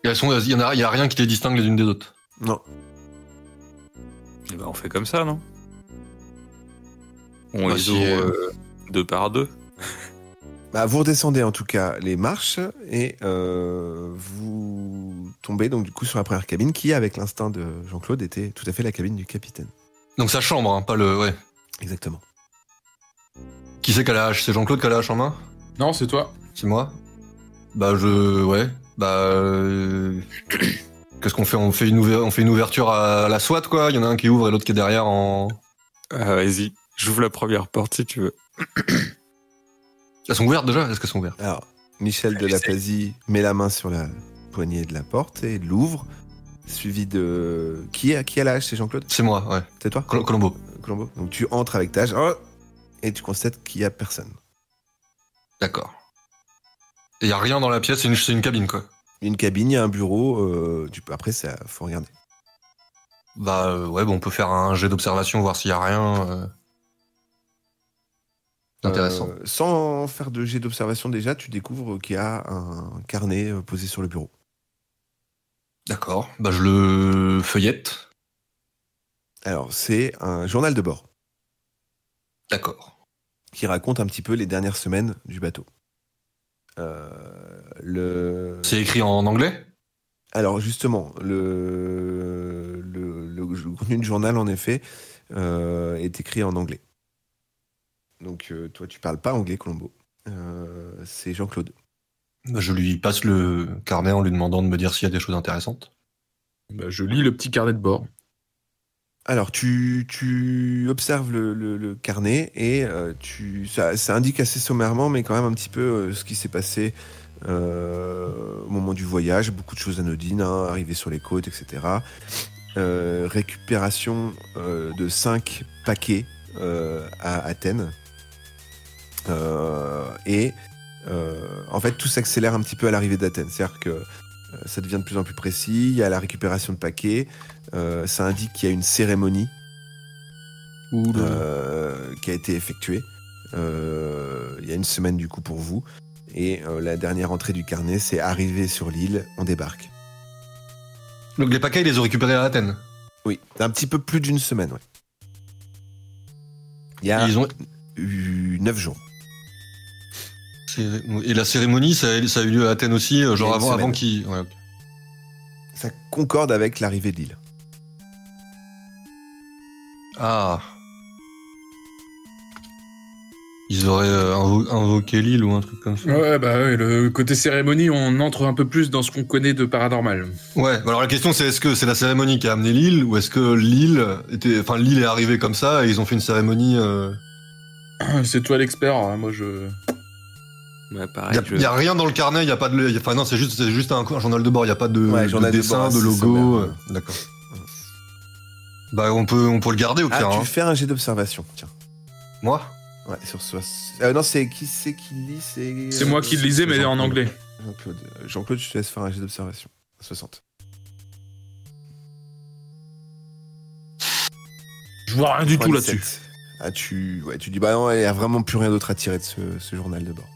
Et il y a rien qui les distingue les unes des autres. Non. Eh ben, on fait comme ça, non? On Bah, les si, ouvre 2 par 2. Bah, vous redescendez en tout cas les marches et vous tombez donc du coup sur la première cabine qui, avec l'instinct de Jean-Claude, était tout à fait la cabine du capitaine. Donc sa chambre, hein, pas le... Ouais. Exactement. Qui c'est qui a la hache? C'est Jean-Claude qui a la hache en main? Non, c'est toi. C'est moi? Bah ouais. Qu'est-ce qu'on fait? On fait une ouverture à la SWAT, quoi. Il y en a un qui ouvre et l'autre qui est derrière en... Vas-y, j'ouvre la première porte si tu veux. Elles sont ouvertes déjà? Est-ce qu'elles sont ouvertes? Alors, Michel de Lapazie met la main sur la poignée de la porte et l'ouvre, suivi de... Qui a la hache? C'est Jean-Claude? C'est moi, ouais. C'est toi? Colombo. Colombo. Donc tu entres avec ta hache et tu constates qu'il n'y a personne. D'accord. Et y a rien dans la pièce, c'est une cabine, quoi. Une cabine, il y a un bureau, après ça, faut regarder. Ouais, on peut faire un jet d'observation, voir s'il y a rien d'intéressant. Sans faire de jet d'observation déjà, tu découvres qu'il y a un carnet posé sur le bureau. D'accord, je le feuillette. Alors, c'est un journal de bord D'accord. qui raconte un petit peu les dernières semaines du bateau. C'est écrit en anglais? Alors justement, le contenu du journal, en effet, est écrit en anglais. Donc toi, tu parles pas anglais, Colombo. C'est Jean-Claude. Je lui passe le carnet en lui demandant de me dire s'il y a des choses intéressantes. Bah, je lis le petit carnet de bord. Alors, tu observes le carnet et ça indique assez sommairement, mais quand même un petit peu ce qui s'est passé au moment du voyage. Beaucoup de choses anodines, hein, arrivée sur les côtes, etc. Récupération de 5 paquets à Athènes. En fait, tout s'accélère un petit peu à l'arrivée d'Athènes. C'est-à-dire que ça devient de plus en plus précis. Il y a la récupération de paquets. Ça indique qu'il y a une cérémonie qui a été effectuée. Il y a une semaine du coup pour vous. Et la dernière entrée du carnet, c'est arrivé sur l'île, on débarque. Donc les paquets, ils les ont récupérés à Athènes? Oui, un petit peu plus d'une semaine, ouais. Il y a eu 9 jours. Et la cérémonie, ça a eu lieu à Athènes aussi, genre avant qu'il... Ouais. Ça concorde avec l'arrivée de l'île. Ah. Ils auraient invoqué l'île ou un truc comme ça. Ouais, le côté cérémonie, on entre un peu plus dans ce qu'on connaît de paranormal. Ouais, alors la question c'est est-ce que c'est la cérémonie qui a amené l'île ou est-ce que l'île est arrivée comme ça et ils ont fait une cérémonie C'est toi l'expert, hein, moi je... Ouais, pareil, Il y a rien dans le carnet, il y a pas de... Enfin non, c'est juste un journal de bord, il y a pas de dessin, de logo. D'accord. On peut le garder au pire. Tu fais un jet d'observation, tiens. Moi? Ouais, sur 60. Non, c'est qui lit? C'est moi qui le lisais, mais en anglais. Jean-Claude, je te laisse faire un jet d'observation. 60. Je vois rien du tout là-dessus. Tu dis, bah non, il n'y a vraiment plus rien d'autre à tirer de ce journal de bord.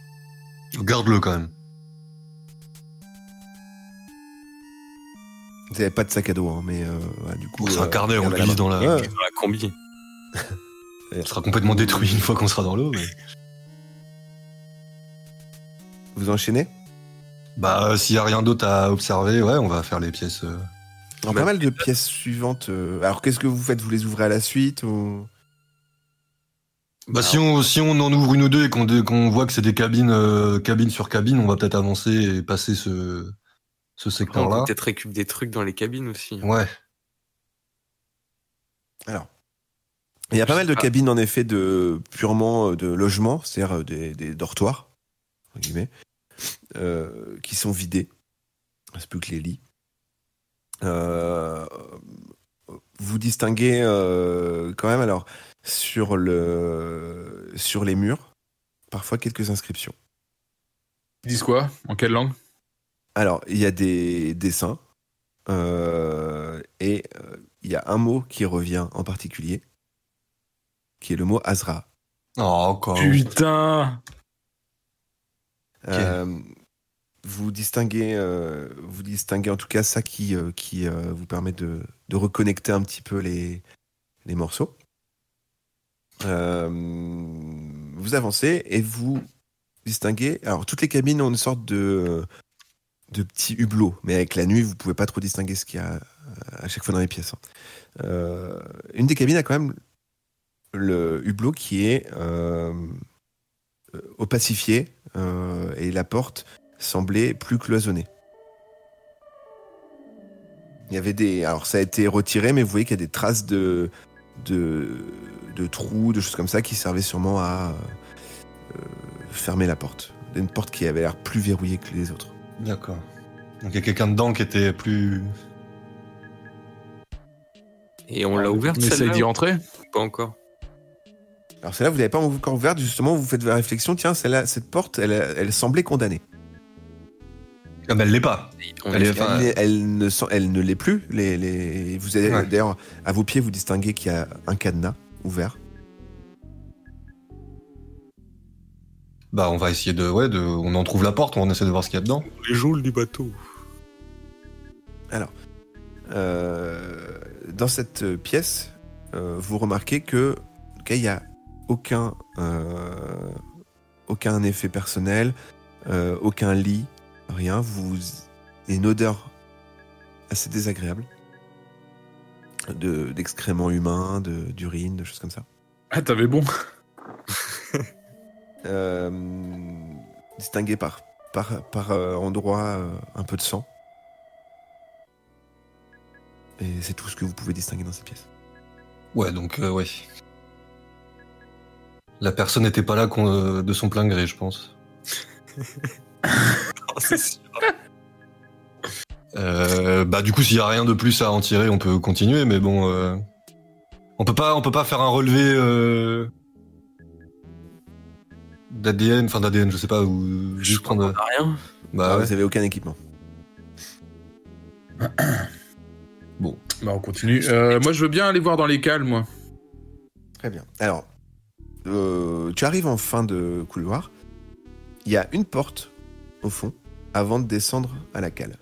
Garde-le quand même. Vous n'avez pas de sac à dos, hein, mais du coup... c'est un carnet, on le glisse dans la combi. Il sera complètement détruit une fois qu'on sera dans l'eau. Mais... Vous enchaînez? S'il n'y a rien d'autre à observer, ouais, on va faire les pièces... Pas mal de pièces suivantes. Alors, qu'est-ce que vous faites? Vous les ouvrez à la suite ou... Si on en ouvre une ou deux et qu'on voit que c'est des cabine sur cabine, on va peut-être avancer et passer ce secteur-là. On peut peut-être récupérer des trucs dans les cabines aussi. Ouais. Alors, il y a pas mal de cabines en effet purement de logement, c'est-à-dire des dortoirs, entre guillemets, qui sont vidés. C'est plus que les lits. Vous distinguez quand même alors sur les murs parfois quelques inscriptions. Ils disent quoi? En quelle langue? Alors il y a des dessins et il y a un mot qui revient en particulier qui est le mot Azra. Oh, encore. Putain. Vous distinguez en tout cas ça qui vous permet de reconnecter un petit peu les morceaux. Vous avancez et vous distinguez. Alors, toutes les cabines ont une sorte de petits hublots, mais avec la nuit, vous pouvez pas trop distinguer ce qu'il y a à chaque fois dans les pièces. Une des cabines a quand même le hublot qui est opacifié et la porte semblait plus cloisonnée. Il y avait alors ça a été retiré, mais vous voyez qu'il y a des traces de trous, de choses comme ça qui servaient sûrement à fermer la porte. Une porte qui avait l'air plus verrouillée que les autres. D'accord. Donc il y a quelqu'un dedans qui était plus... Et on l'a ouverte On essaye celle-là d'y ou rentrer. pas encore? Alors celle-là, vous l'avez pas encore ouverte, justement, vous faites la réflexion, tiens, celle-là, cette porte, elle semblait condamnée. Ah bah elle l'est pas. On Elle est- est- Enfin, Elle ne l'est plus. Vous avez, Ouais. d'ailleurs, à vos pieds, vous distinguez qu'il y a un cadenas ouvert. Bah on va essayer on en trouve la porte, on essaie de voir ce qu'il y a dedans. Les geôles du bateau. Dans cette pièce, vous remarquez que, en tout cas, il n'y a aucun effet personnel, aucun lit, rien. Il y a une odeur assez désagréable d'excréments humains, d'urine, de choses comme ça. Ah, t'avais bon. Distingué par endroits un peu de sang. Et c'est tout ce que vous pouvez distinguer dans cette pièce. Ouais, donc ouais. La personne n'était pas là de son plein gré, je pense. Bah du coup, s'il y a rien de plus à en tirer, on peut continuer, mais bon, on peut pas faire un relevé d'ADN, je sais pas, ou juste prendre. On a rien. Bah ouais. Vous avez aucun équipement. Bah, on continue. Moi, je veux bien aller voir dans les cales, moi. Très bien. Alors, tu arrives en fin de couloir. Il y a une porte au fond avant de descendre à la cale.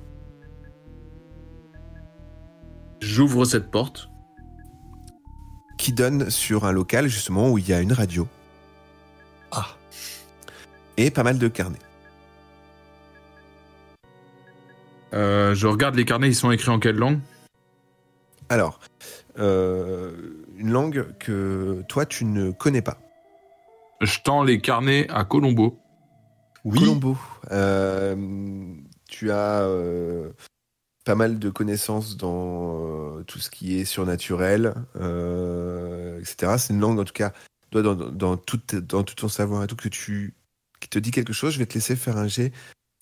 J'ouvre cette porte. Qui donne sur un local justement où il y a une radio. Ah. Et pas mal de carnets. Je regarde les carnets, ils sont écrits en quelle langue? Alors, une langue que toi tu ne connais pas. Je tends les carnets à Colombo. Oui. Colombo, tu as pas mal de connaissances dans tout ce qui est surnaturel, etc. C'est une langue, en tout cas, toi, dans tout ton savoir et tout, qui te dit quelque chose. Je vais te laisser faire un jet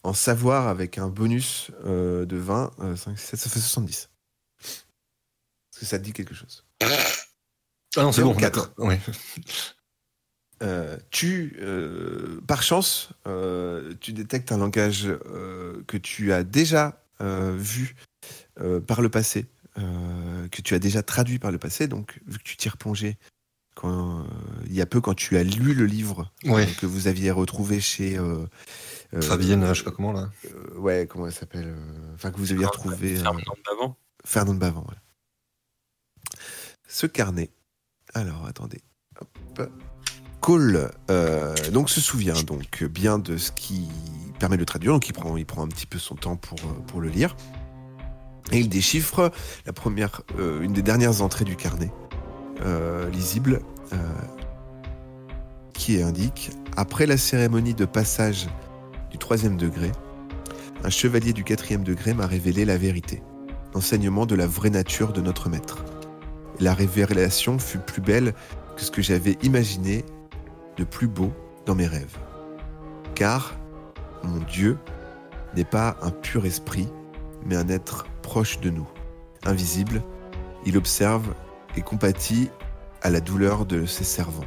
en savoir avec un bonus de 20, 5, 7, ça fait 70. Est-ce que ça te dit quelque chose? Ah non, c'est bon. 04. D'accord. Oui. Par chance, tu détectes un langage que tu as déjà vu par le passé, que tu as déjà traduit par le passé. Donc, vu que tu t'y es replongé il y a peu, quand tu as lu le livre Ouais. que vous aviez retrouvé chez Fabienne, je sais pas comment là. ouais, comment elle s'appelle, enfin que vous aviez retrouvé Fernand Bavant. Fernand Bavant. Voilà. Ce carnet. Alors, attendez. Hop. Cole donc se souvient donc bien de ce qui permet de le traduire, donc il prend un petit peu son temps pour le lire, et il déchiffre une des dernières entrées du carnet lisible qui indique: après la cérémonie de passage du 3e degré, un chevalier du 4e degré m'a révélé la vérité, l'enseignement de la vraie nature de notre maître. La révélation fut plus belle que ce que j'avais imaginé de plus beau dans mes rêves. Car mon Dieu n'est pas un pur esprit, mais un être proche de nous. Invisible, il observe et compatit à la douleur de ses servants.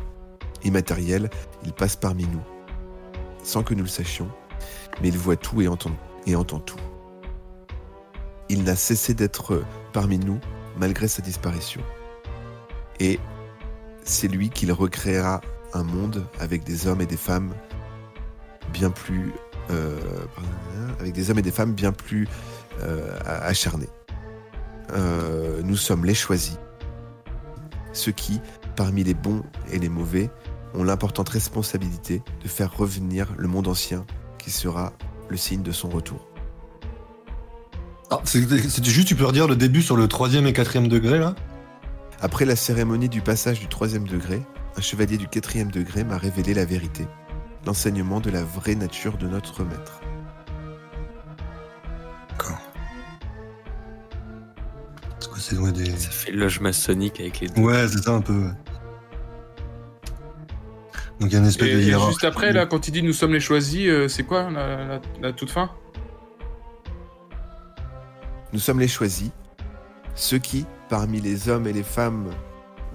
Immatériel, il passe parmi nous, sans que nous le sachions, mais il voit tout et entend tout. Il n'a cessé d'être parmi nous malgré sa disparition. Et c'est lui qui recréera un monde avec des hommes et des femmes bien plus acharnés. Nous sommes les choisis, ceux qui, parmi les bons et les mauvais, ont l'importante responsabilité de faire revenir le monde ancien qui sera le signe de son retour. Ah, c'était juste, tu peux redire le début sur le 3e et 4e degré, là? Après la cérémonie du passage du 3e degré, un chevalier du 4e degré m'a révélé la vérité, l'enseignement de la vraie nature de notre maître. D'accord. C'est quoi, c'est des... Ça fait loge maçonnique avec les deux. Ouais, c'est ça un peu. Ouais. Donc il y a une espèce de Et hiérarchie. juste après, là, quand il dit nous sommes les choisis, c'est quoi la toute fin? Nous sommes les choisis, ceux qui, parmi les hommes et les femmes,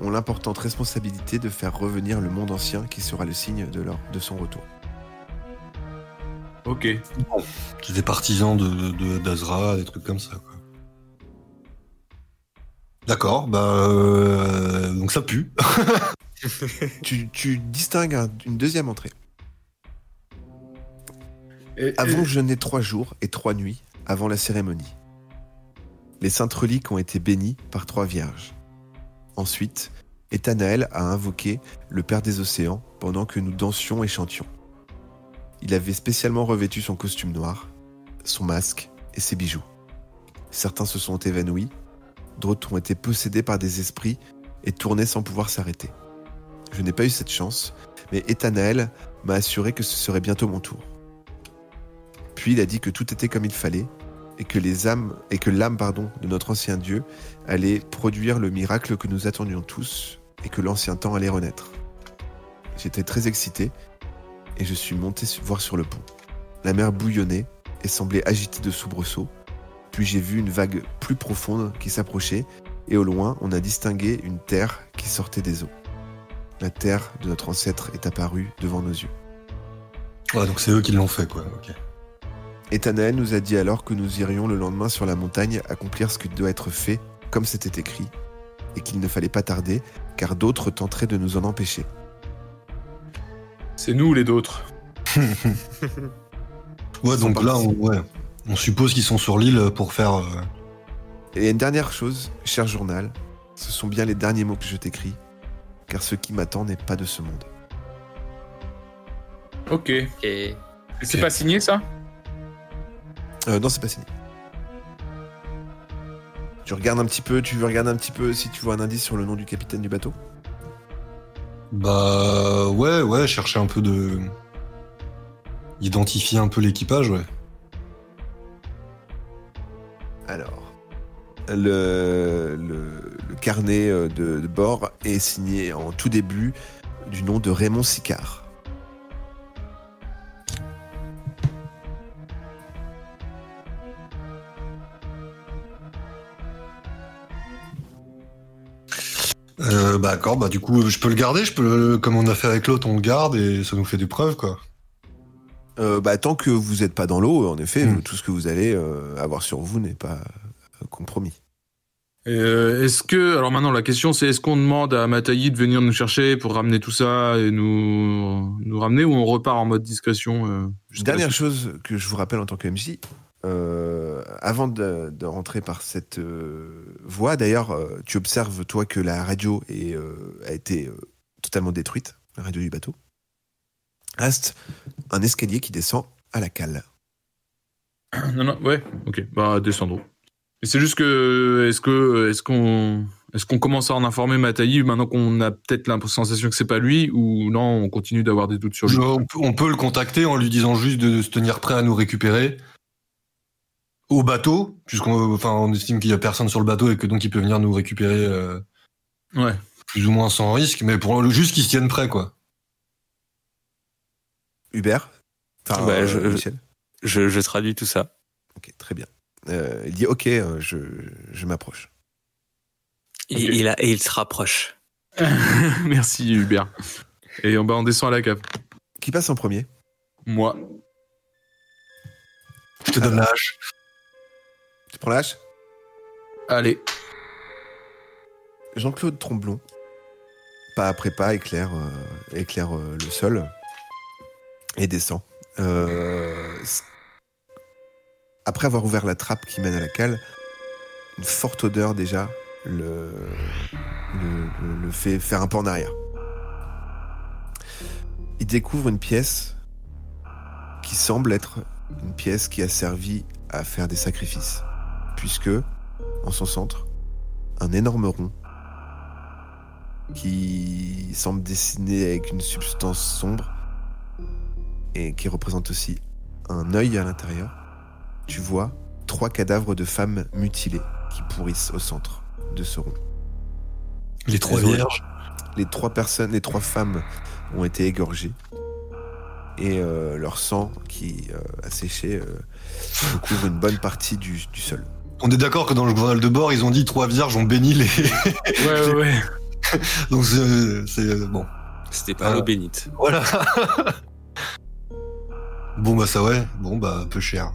ont l'importante responsabilité de faire revenir le monde ancien qui sera le signe de son retour. Ok. C'est des partisans d'Azra, des trucs comme ça, quoi. D'accord, donc ça pue. Tu distingues une deuxième entrée. Et, Avons jeûné 3 jours et 3 nuits avant la cérémonie. Les saintes reliques ont été bénies par 3 vierges. Ensuite, Ethanaël a invoqué le Père des Océans pendant que nous dansions et chantions. Il avait spécialement revêtu son costume noir, son masque et ses bijoux. Certains se sont évanouis, d'autres ont été possédés par des esprits et tournés sans pouvoir s'arrêter. Je n'ai pas eu cette chance, mais Ethanaël m'a assuré que ce serait bientôt mon tour. Puis il a dit que tout était comme il fallait, et que l'âme de notre ancien Dieu allait produire le miracle que nous attendions tous, et que l'ancien temps allait renaître. J'étais très excité, et je suis monté voir sur le pont. La mer bouillonnait et semblait agitée de soubresauts, puis j'ai vu une vague plus profonde qui s'approchait, et au loin, on a distingué une terre qui sortait des eaux. La terre de notre ancêtre est apparue devant nos yeux. Ouais, donc c'est eux qui l'ont fait, quoi. Ok. Ethanaël nous a dit alors que nous irions le lendemain sur la montagne accomplir ce qui doit être fait, comme c'était écrit, et qu'il ne fallait pas tarder, car d'autres tenteraient de nous en empêcher. c'est nous ou les d'autres? Ouais, donc là, on suppose qu'ils sont sur l'île pour faire... Et une dernière chose, cher journal, ce sont bien les derniers mots que je t'écris, car ce qui m'attend n'est pas de ce monde. Ok. Et Et c'est pas signé, ça? Non, c'est pas signé. Tu veux regarder un petit peu si tu vois un indice sur le nom du capitaine du bateau? Bah ouais, chercher un peu de... Identifier un peu l'équipage, ouais. Alors, le carnet de bord est signé en tout début du nom de Raymond Sicard. D'accord, du coup, je peux le garder, comme on a fait avec l'autre, on le garde et ça nous fait des preuves, quoi. Tant que vous n'êtes pas dans l'eau, en effet, tout ce que vous allez avoir sur vous n'est pas compromis. Est-ce que... Alors maintenant, la question, c'est est-ce qu'on demande à Matayi de venir nous chercher pour ramener tout ça et nous ramener, ou on repart en mode discrétion Dernière chose que je vous rappelle en tant que MJ, avant de rentrer par cette voie, d'ailleurs, tu observes, toi, que la radio a été totalement détruite, la radio du bateau. Reste un escalier qui descend à la cale. Non, ouais, ok, descendons. Mais c'est juste que, est-ce qu'on commence à en informer Matayi maintenant qu'on a peut-être la sensation que c'est pas lui, ou non, on continue d'avoir des doutes sur lui? On peut le contacter en lui disant juste de se tenir prêt à nous récupérer au bateau, on estime qu'il y a personne sur le bateau et que donc il peut venir nous récupérer Ouais. plus ou moins sans risque, mais juste qu'ils se tiennent prêts, quoi. Hubert, Michel. je traduis tout ça. Ok, très bien. Il dit ok, je m'approche. Okay. Il se rapproche. Merci Hubert. Et on descend à la cave. Qui passe en premier? Moi. Je te donne la hache. Tu prends la hache? Allez. Jean-Claude Tromblon, pas après pas, éclaire le sol et descend. Après avoir ouvert la trappe qui mène à la cale, une forte odeur déjà le fait faire un pas en arrière. il découvre une pièce qui semble être une pièce qui a servi à faire des sacrifices. Puisque, en son centre, un énorme rond qui semble dessiné avec une substance sombre et qui représente aussi un œil à l'intérieur. Tu vois 3 cadavres de femmes mutilées qui pourrissent au centre de ce rond. Les 3 vierges. Les 3 femmes ont été égorgées et leur sang qui a séché recouvre une bonne partie du sol. On est d'accord que dans le journal de bord, ils ont dit 3 vierges ont béni les... Ouais. Donc c'est bon. C'était pas l'eau bénite. Voilà. Bon bah ça ouais. Bon bah peu cher.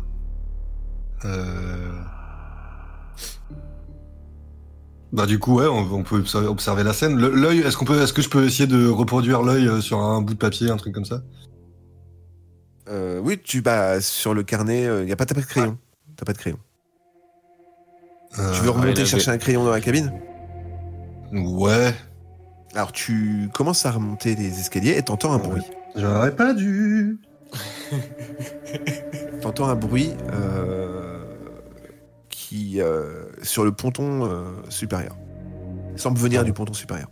Bah du coup ouais, on peut observer la scène. L'œil, est-ce que je peux essayer de reproduire l'œil sur un bout de papier, un truc comme ça? Oui, sur le carnet, y a pas de crayon. T'as pas de crayon. Tu veux remonter chercher un crayon dans la cabine? Ouais. Alors tu commences à remonter les escaliers et t'entends un bruit. J'aurais pas dû. T'entends un bruit qui sur le ponton supérieur. Il semble venir du ponton supérieur.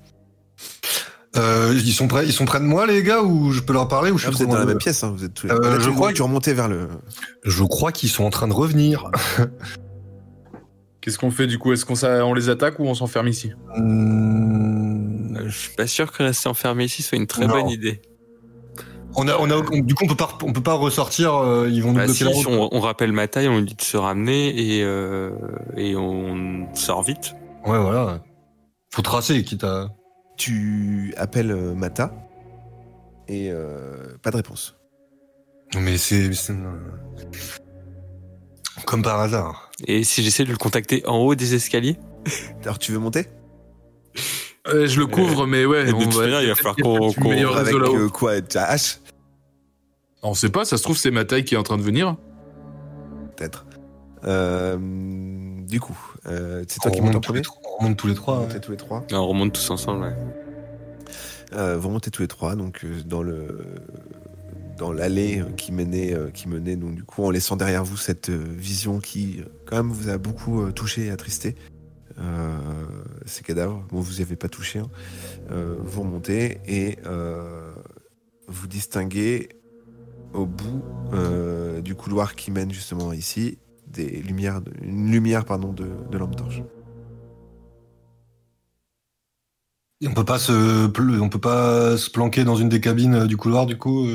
Ils sont près de moi les gars, ou je peux leur parler, ou je suis Vous êtes dans la même pièce, hein, vous êtes tous les je crois que tu remontais vers le... Je crois qu'ils sont en train de revenir. Qu'est-ce qu'on fait du coup? Est-ce on les attaque ou on s'enferme ici? Je suis pas sûr que rester enfermé ici soit une très bonne idée. Du coup, on peut pas ressortir. Ils vont nous bloquer la route. On rappelle ma taille, on lui dit de se ramener et on sort vite. Ouais, voilà. Faut tracer, quitte à... Tu appelles Mata et pas de réponse. Mais c'est comme par hasard. Et si j'essaie de le contacter en haut des escaliers? Alors tu veux monter? Je le couvre, mais ouais. De toute manière, il va falloir qu'on... Avec quoi? Ta hache? On sait pas, ça se trouve c'est ma taille qui est en train de venir. Peut-être. Du coup, c'est toi qui montes en premier? On remonte tous les trois. Vous montez tous les trois. Non, on remonte tous ensemble, ouais. Vous remontez tous les trois, donc dans l'allée qui menait, donc du coup en laissant derrière vous cette vision qui quand même vous a beaucoup touché et attristé. Ces cadavres, bon vous n'y avez pas touché, hein. Vous remontez et vous distinguez au bout du couloir qui mène justement ici une lumière de lampe torche. Et on peut pas se planquer dans une des cabines du couloir du coup.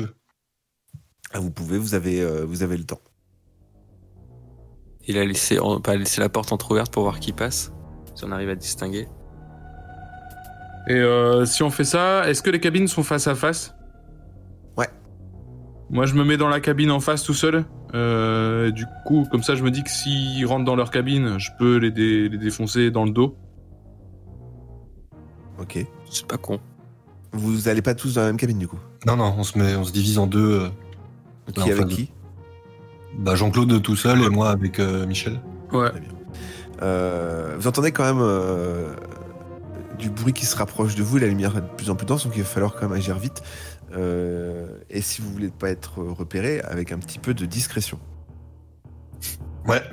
Ah, vous pouvez, vous avez le temps. Il a pas laissé la porte entrouverte pour voir qui passe, si on arrive à distinguer. Et si on fait ça, est-ce que les cabines sont face à face? Ouais. Moi, je me mets dans la cabine en face tout seul. Du coup, comme ça, je me dis que s'ils rentrent dans leur cabine, je peux les défoncer dans le dos. Ok. C'est pas con. Vous allez pas tous dans la même cabine du coup? Non, on se divise en deux. Qui avec qui? Bah Jean-Claude tout seul et moi avec Michel. Ouais. Très bien. Vous entendez quand même du bruit qui se rapproche de vous, la lumière est de plus en plus dense, donc il va falloir quand même agir vite. Et si vous voulez pas être repéré, avec un petit peu de discrétion. Ouais.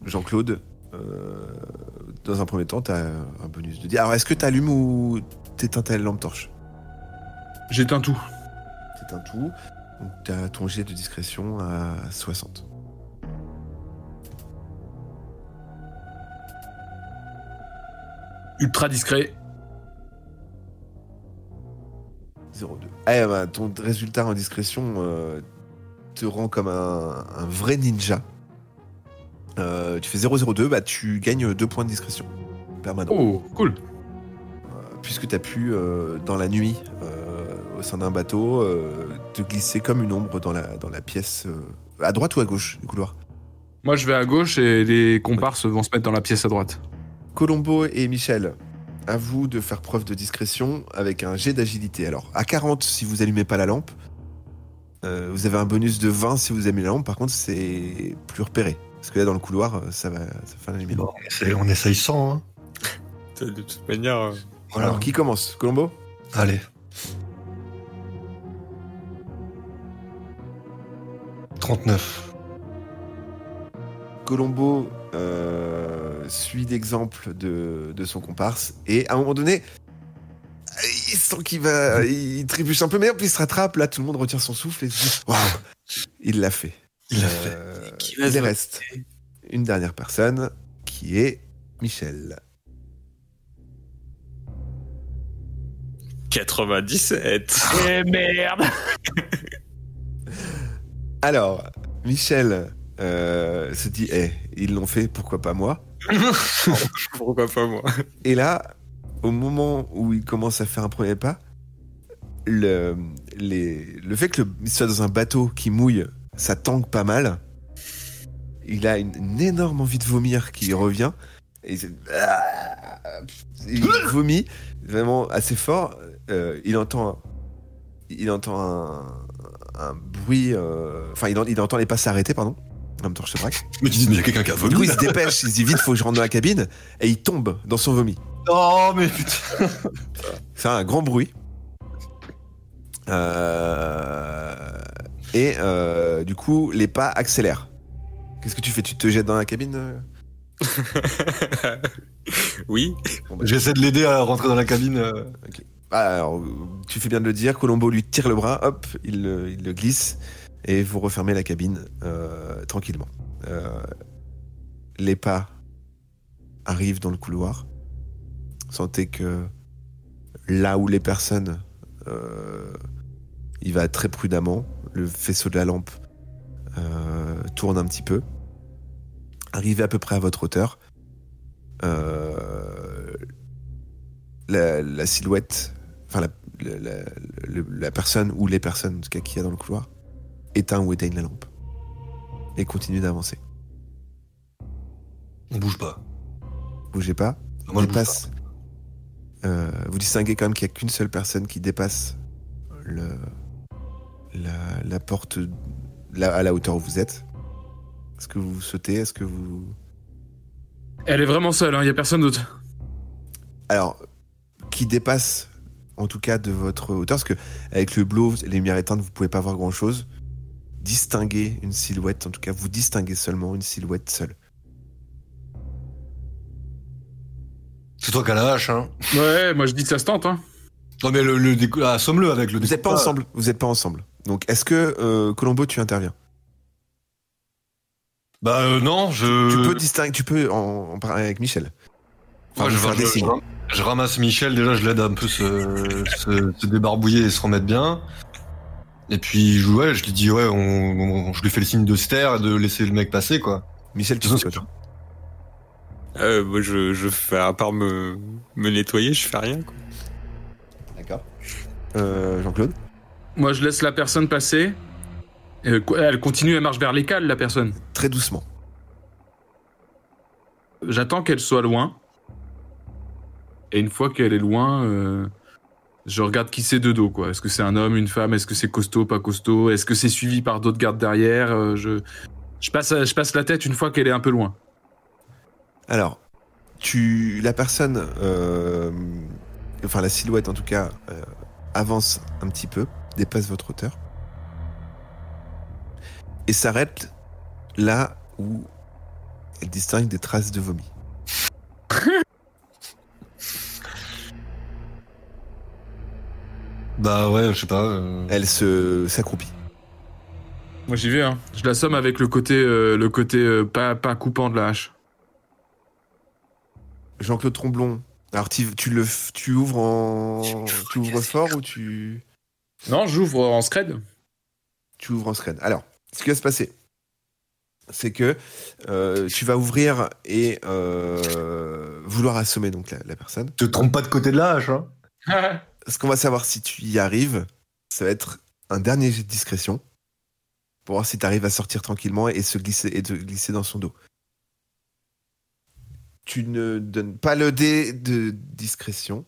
Jean-Claude, dans un premier temps, t'as un bonus de 10. Alors, est-ce que t'allumes ou t'éteins ta lampe torche? J'éteins tout. T'éteins tout. Donc, t'as ton jet de discrétion à 60. Ultra discret. 0,2. Ah, bah, ton résultat en discrétion te rend comme un vrai ninja. Tu fais 0,02, bah tu gagnes 2 points de discrétion permanent. Oh, cool. Puisque tu as pu, dans la nuit, au sein d'un bateau, te glisser comme une ombre dans la pièce. À droite ou à gauche du couloir? Moi, je vais à gauche et les comparses vont se mettre dans la pièce à droite. Colombo et Michel, à vous de faire preuve de discrétion avec un jet d'agilité. Alors, à 40 si vous allumez pas la lampe. Vous avez un bonus de 20 si vous allumez la lampe. Par contre, c'est plus repéré. Parce que là, dans le couloir, ça fait la lumière. Bon, on essaye sans. Hein. De toute manière... Voilà. Alors, qui commence? Colombo? Allez. 39. Colombo suit l'exemple de son comparse et à un moment donné, il sent il trébuche un peu, mais puis il se rattrape. Là, tout le monde retire son souffle et se dit waouh, il l'a fait. Il l'a fait. Il reste une dernière personne qui est Michel. 97. Eh merde. Alors, Michel se dit ils l'ont fait, pourquoi pas moi? Pourquoi pas moi? Et là, au moment où il commence à faire un premier pas, le fait qu'il soit dans un bateau qui mouille, ça tangue pas mal. Il a une énorme envie de vomir qui revient. Et il vomit vraiment assez fort. Il entend un bruit. Enfin, il entend les pas s'arrêter, pardon. En même temps, je te braque. Mais tu dis, mais il y a quelqu'un qui a Du vomi. coup, il se dépêche. Il se dit vite, faut que je rentre dans la cabine. Et il tombe dans son vomi. Oh, mais putain. C'est un grand bruit. Du coup, les pas accélèrent. Qu'est-ce que tu fais? Tu te jettes dans la cabine? Oui. Bon, bah, J'essaie de l'aider à rentrer dans la cabine. ok. Alors, tu fais bien de le dire. Colombo lui tire le bras, hop, il le glisse et vous refermez la cabine tranquillement. Les pas arrivent dans le couloir. Sentez que là où les personnes, il va très prudemment. Le faisceau de la lampe tourne un petit peu. Arrivé à peu près à votre hauteur, la silhouette, enfin la personne ou les personnes en tout cas qu'il y a dans le couloir, éteint ou éteigne la lampe et continue d'avancer. On bouge pas. Bougez pas. Moi, je bouge Dépasse. Vous distinguez quand même qu'il n'y a qu'une seule personne qui dépasse la porte à la hauteur où vous êtes. Est-ce que vous sautez? Est-ce que vous... Elle est vraiment seule, il y a personne d'autre. Alors, qui dépasse en tout cas de votre hauteur, parce que avec le blow, les lumières éteintes, vous pouvez pas voir grand-chose. Distinguer une silhouette, en tout cas, vous distinguez seulement une silhouette seule. C'est toi qui as la hache, hein. Ouais, moi je dis ça se tente, hein. Non, mais assomme-le avec le Vous n'êtes pas ensemble. Vous êtes pas ensemble. Donc, est-ce que Colombo, tu interviens? Bah, non, Tu peux distinguer. Tu peux en parler avec Michel. Enfin, Ouais, vous faire des signes. je ramasse Michel, déjà, je l'aide à un peu se débarbouiller et se remettre bien. Et puis, je lui dis, je lui fais le signe de se taire et de laisser le mec passer, quoi. Michel, tu De fais toute quoi, façon, toi? Moi, je fais, à part me nettoyer, je fais rien, quoi. D'accord. Jean-Claude? Moi je laisse la personne passer. Elle continue, elle marche vers les cales, la personne. Très doucement. J'attends qu'elle soit loin. Et une fois qu'elle est loin, je regarde qui c'est de dos, quoi. Est-ce que c'est un homme, une femme? Est-ce que c'est costaud, pas costaud? Est-ce que c'est suivi par d'autres gardes derrière? Je passe la tête une fois qu'elle est un peu loin. Alors, la personne, enfin la silhouette en tout cas, avance un petit peu, dépasse votre hauteur, et s'arrête là où elle distingue des traces de vomi. Bah ouais, je sais pas. Elle s'accroupit. Moi j'y vais, hein. Je l'assomme avec le côté pas coupant de la hache. Jean-Claude Tromblon. Alors tu ouvres fort ou tu Non, j'ouvre en scred. ouvres en scred. Alors, ce qui va se passer, c'est que tu vas ouvrir et vouloir assommer donc la personne. Te trompe pas de côté de la hache, hein. Ce qu'on va savoir si tu y arrives, ça va être un dernier jet de discrétion pour voir si tu arrives à sortir tranquillement et te glisser dans son dos. Tu ne donnes pas le dé de discrétion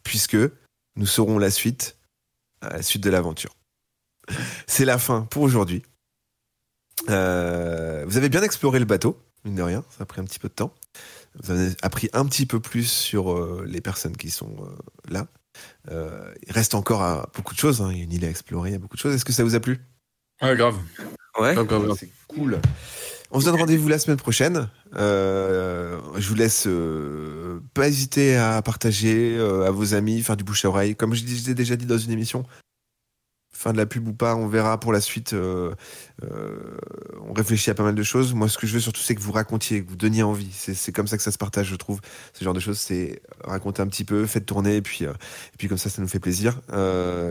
puisque nous saurons la suite à la suite de l'aventure. C'est la fin pour aujourd'hui. Vous avez bien exploré le bateau, mine de rien, ça a pris un petit peu de temps. Vous avez appris un petit peu plus sur les personnes qui sont là. Il reste encore beaucoup de choses, hein. Il y a une île à explorer, il y a beaucoup de choses. Est-ce que ça vous a plu? Ouais, grave. Ouais. C'est cool. On se donne rendez-vous la semaine prochaine. Je vous laisse pas hésiter à partager à vos amis, faire du bouche à oreille. Comme je l'ai déjà dit dans une émission, fin de la pub ou pas, on verra pour la suite. On réfléchit à pas mal de choses. Moi, ce que je veux surtout, c'est que vous racontiez, que vous donniez envie. C'est comme ça que ça se partage, je trouve. Ce genre de choses, c'est raconter un petit peu, faites tourner, et puis comme ça nous fait plaisir.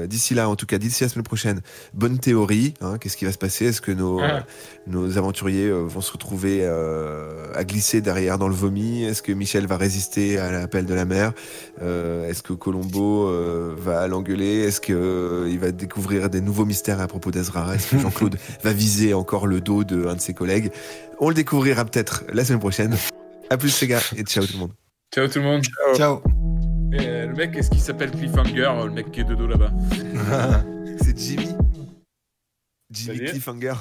D'ici là, en tout cas, d'ici la semaine prochaine, bonne théorie. Hein, qu'est-ce qui va se passer? Est-ce que nos aventuriers vont se retrouver à glisser derrière dans le vomi? Est-ce que Michel va résister à l'appel de la mer? Est-ce que Colombo va l'engueuler? Est-ce qu'il va découvrir des nouveaux mystères à propos d'Ezra? Est-ce que Jean-Claude va viser encore le dos d'un de ses collègues? On le découvrira peut-être la semaine prochaine. À plus les gars et ciao tout le monde. Ciao tout le monde. Ciao. Et le mec, est-ce qu'il s'appelle Cliffhanger, le mec qui est de dos là-bas? C'est Jimmy Salut. Cliffhanger.